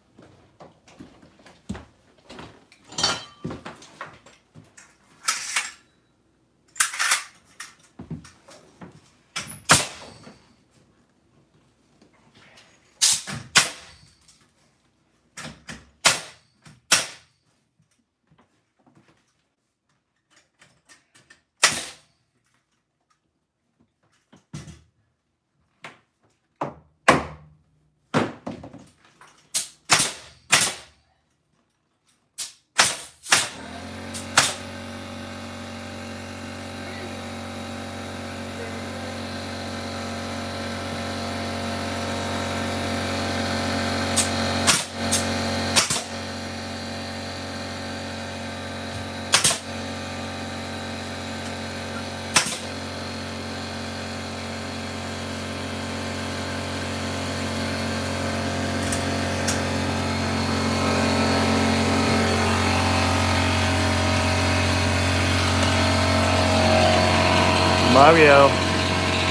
Mario.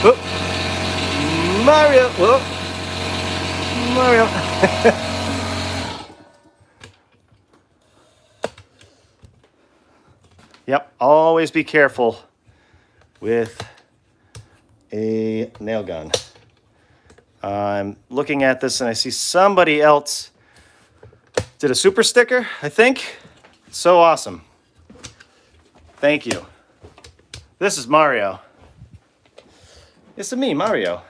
Whoop. Mario. Whoop. Mario. Yep, always be careful with a nail gun. I'm looking at this and I see somebody else did a super sticker, I think. So awesome. Thank you. This is Mario. It's me, Mario.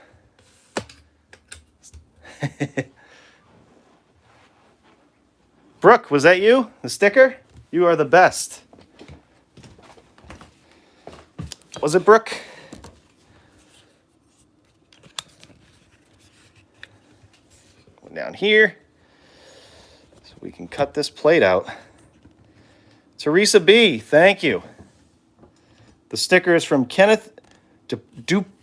Brooke, was that you? The sticker? You are the best. Was it Brooke? Go down here so we can cut this plate out. Teresa B, thank you. The sticker is from Kenneth Dupuy.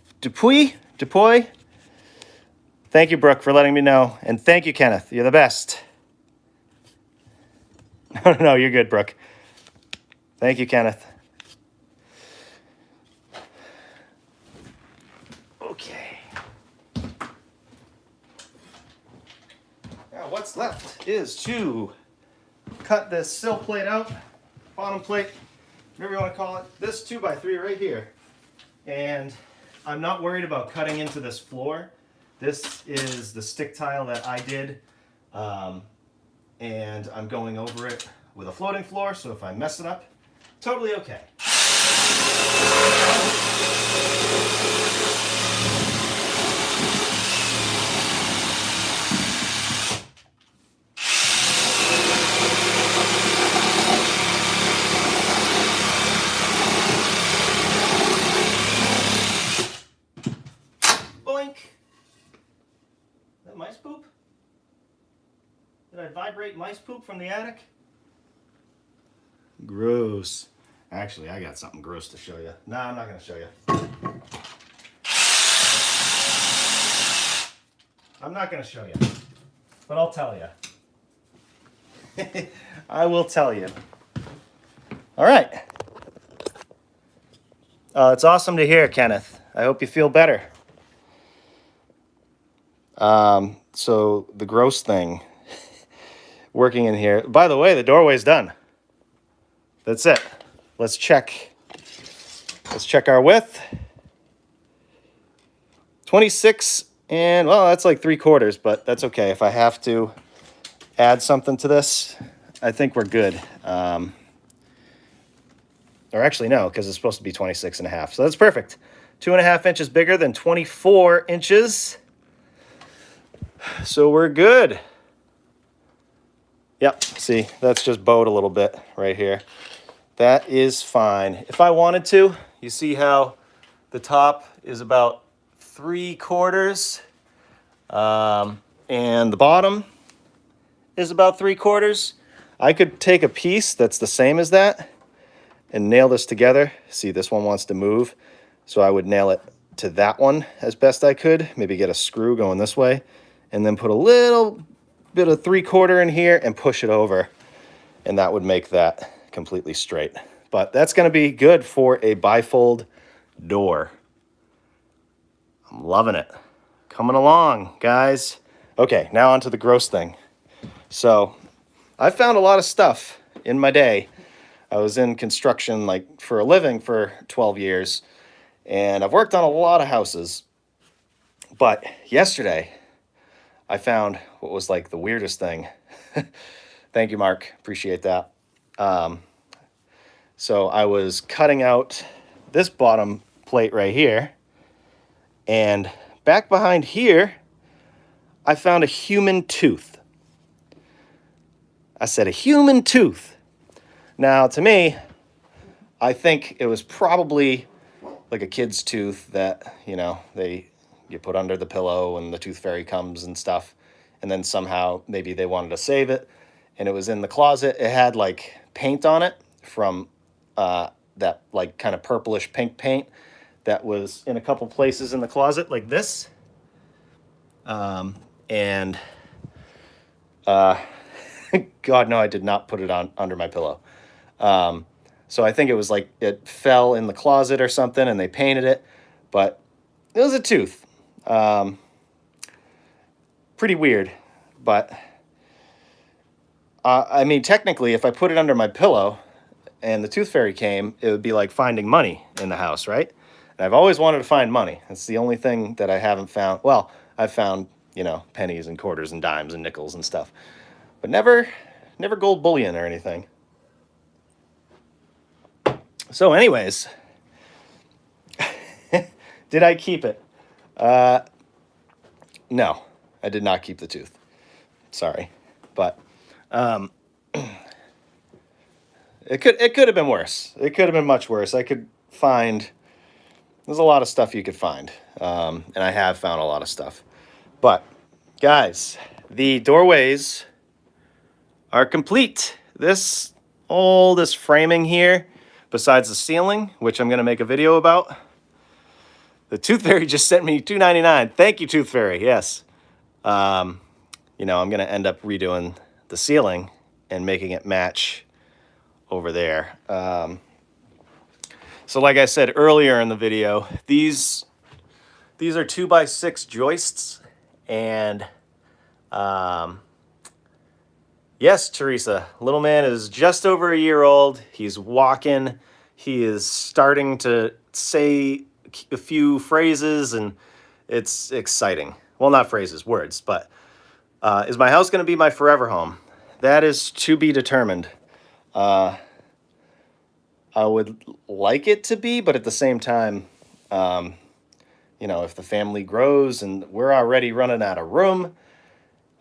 Thank you, Brooke, for letting me know. And thank you, Kenneth. You're the best. No, you're good, Brooke. Thank you, Kenneth. Okay. Now what's left is to cut this sill plate out, bottom plate, whatever you want to call it. This 2x3 right here. And I'm not worried about cutting into this floor. This is the stick tile that I did. And I'm going over it with a floating floor, so if I mess it up, totally okay. Boink! Is that mice poop? Did I vibrate mice poop from the attic? Gross. Actually, I got something gross to show you. No, I'm not going to show you. I'm not going to show you. But I'll tell you. I will tell you. All right. It's awesome to hear, Kenneth. I hope you feel better. So the gross thing. Working in here. By the way, the doorway's done. That's it. Let's check. Let's check our width. 26 and, well, that's like 3/4, but that's okay. If I have to add something to this, I think we're good. Or actually, no, because it's supposed to be 26.5. So that's perfect. 2.5 inches bigger than 24 inches. So we're good. Yep, see, that's just bowed a little bit right here. That is fine. If I wanted to, you see how the top is about 3/4, and the bottom is about 3/4. I could take a piece that's the same as that and nail this together. See, this one wants to move, so I would nail it to that one as best I could. Maybe get a screw going this way and then put a little bit of 3/4 in here and push it over, and that would make that completely straight. But that's going to be good for a bifold door. I'm loving it. Coming along, guys. Okay, now on to the gross thing. So I found a lot of stuff in my day. I was in construction like for a living for 12 years, and I've worked on a lot of houses. But yesterday, I found what was like the weirdest thing. Thank you, Mark. Appreciate that. So I was cutting out this bottom plate right here, and back behind here, I found a human tooth. I said a human tooth. Now, to me, I think it was probably like a kid's tooth that, you put under the pillow and the tooth fairy comes and stuff. And then somehow maybe they wanted to save it. And it was in the closet. It had like paint on it from that like kind of purplish pink paint that was in a couple places in the closet like this. And God, no, I did not put it on under my pillow. So I think it was like it fell in the closet or something and they painted it, but it was a tooth. Pretty weird, but I mean, technically, if I put it under my pillow and the tooth fairy came, it would be like finding money in the house, right? And I've always wanted to find money. It's the only thing that I haven't found. Well, I've found, pennies and quarters and dimes and nickels and stuff, but never gold bullion or anything. So anyways, did I keep it? No, I did not keep the tooth. Sorry, but it could have been worse. It could have been much worse. There's a lot of stuff you could find, and I have found a lot of stuff. But guys, the doorways are complete. This framing here, besides the ceiling, which I'm going to make a video about. The Tooth Fairy just sent me $2.99. Thank you, Tooth Fairy. Yes. I'm going to end up redoing the ceiling and making it match over there. So like I said earlier in the video, these are 2x6 joists. And yes, Teresa, little man is just over a year old. He's walking. He is starting to say a few phrases, and it's exciting. Well, not phrases, words, but is my house going to be my forever home? That is to be determined. I would like it to be, but at the same time, if the family grows and we're already running out of room,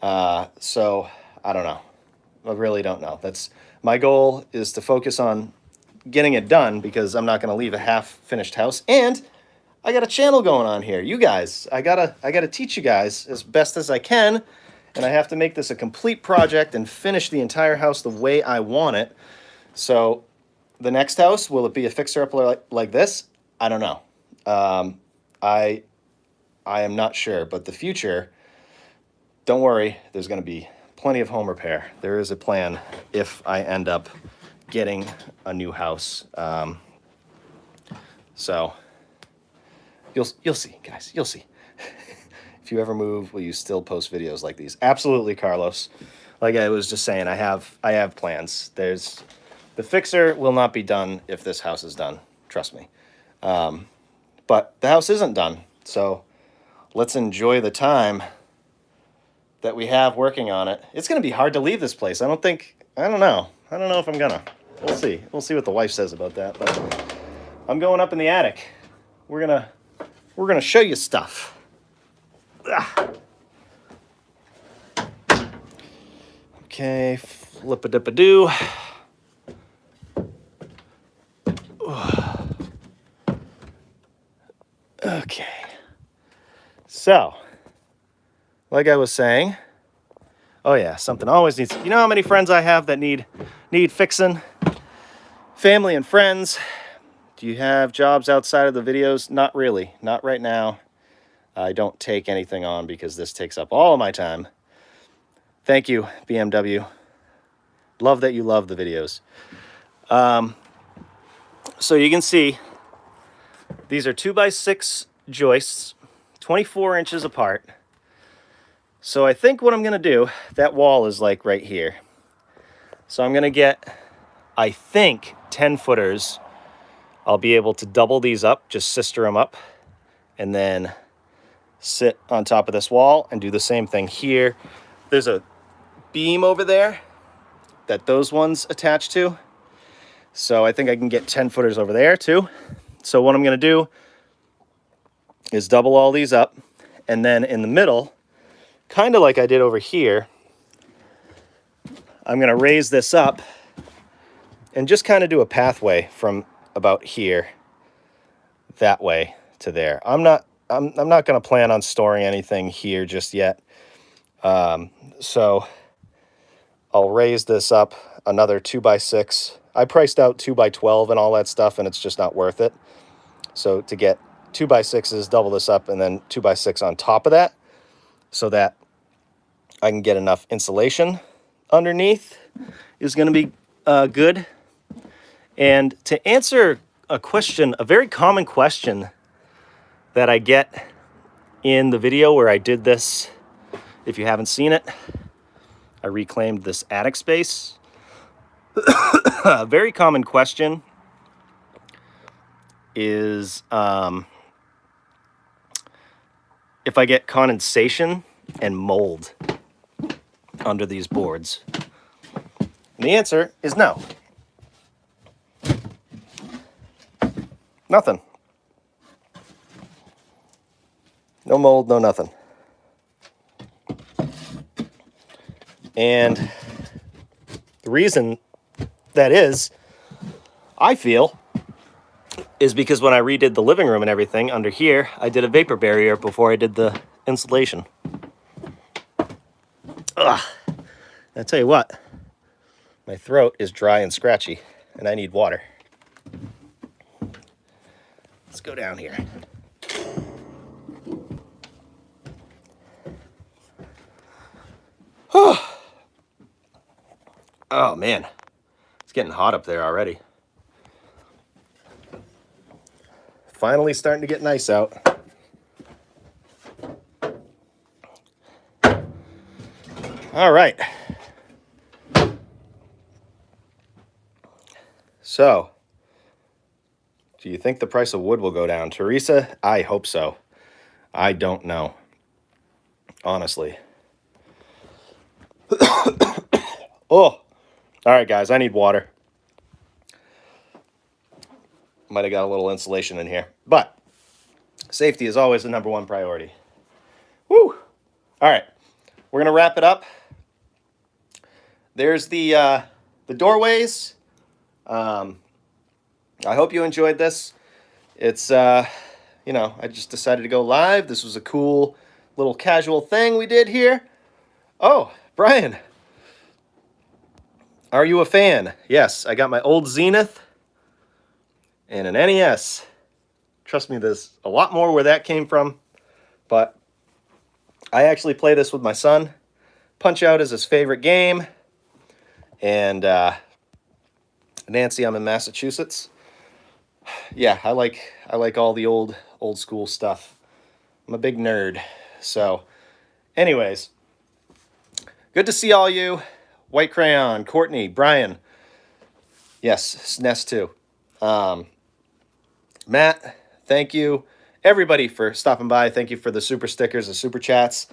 so I don't know. I really don't know. My goal is to focus on getting it done, because I'm not going to leave a half-finished house. And I got a channel going on here. You guys, I gotta teach you guys as best as I can, and I have to make this a complete project and finish the entire house the way I want it. So the next house, will it be a fixer-upper like this? I don't know. I am not sure, but the future, don't worry, there's going to be plenty of home repair. There is a plan if I end up getting a new house. So you'll see, guys. You'll see. If you ever move, will you still post videos like these? Absolutely, Carlos. Like I was just saying, I have plans. The fixer will not be done if this house is done. Trust me. But the house isn't done, so let's enjoy the time that we have working on it. It's going to be hard to leave this place. I don't know if I'm gonna. We'll see. We'll see what the wife says about that. But I'm going up in the attic. We're gonna show you stuff. Okay, flip-a-dip-a-doo. Okay. So, like I was saying, oh yeah, something always needs. You know how many friends I have that need fixing? Family and friends. Do you have jobs outside of the videos? Not really. Not right now. I don't take anything on because this takes up all of my time. Thank you, BMW. Love that you love the videos. So you can see these are 2x6 joists, 24 inches apart. So I think what I'm going to do, that wall is like right here. So I'm going to get, I think, 10 footers. I'll be able to double these up, just sister them up, and then sit on top of this wall and do the same thing here. There's a beam over there that those ones attach to. So I think I can get 10 footers over there too. So what I'm going to do is double all these up, and then in the middle, kind of like I did over here, I'm going to raise this up and just kind of do a pathway from about here that way to there. I'm not going to plan on storing anything here just yet. So I'll raise this up another 2x6. I priced out 2x12 and all that stuff, and it's just not worth it. So to get 2x6s, double this up, and then 2x6 on top of that, so that I can get enough insulation underneath is going to be good. And to answer a question, a very common question that I get in the video where I did this, if you haven't seen it, I reclaimed this attic space. A very common question is if I get condensation and mold under these boards. And the answer is no. Nothing. No mold, no nothing. And the reason that is, I feel, is because when I redid the living room and everything under here, I did a vapor barrier before I did the insulation. Ugh. I tell you what, my throat is dry and scratchy, and I need water. Let's go down here. Oh man, it's getting hot up there already. Finally starting to get nice out. All right. So, do you think the price of wood will go down? Teresa, I hope so. I don't know. Honestly. Oh, all right, guys, I need water. Might have got a little insulation in here, but safety is always the number one priority. Woo! All right, we're gonna wrap it up. There's the doorways. I hope you enjoyed this. It's you know, I just decided to go live. This was a cool little casual thing we did here. Oh, Brian, are you a fan? Yes, I got my old Zenith and an NES. Trust me, there's a lot more where that came from, but I actually play this with my son. Punch-Out is his favorite game, and Nancy, I'm in Massachusetts. Yeah, I like all the old school stuff. I'm a big nerd. So, anyways, good to see all you. White Crayon, Courtney, Brian. Yes, SNES too. Matt, thank you. Everybody for stopping by. Thank you for the super stickers, the super chats,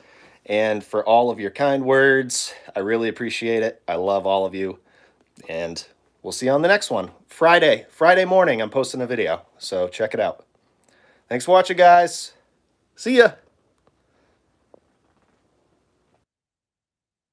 and for all of your kind words. I really appreciate it. I love all of you. And we'll see you on the next one. Friday morning, I'm posting a video. So check it out. Thanks for watching, guys. See ya.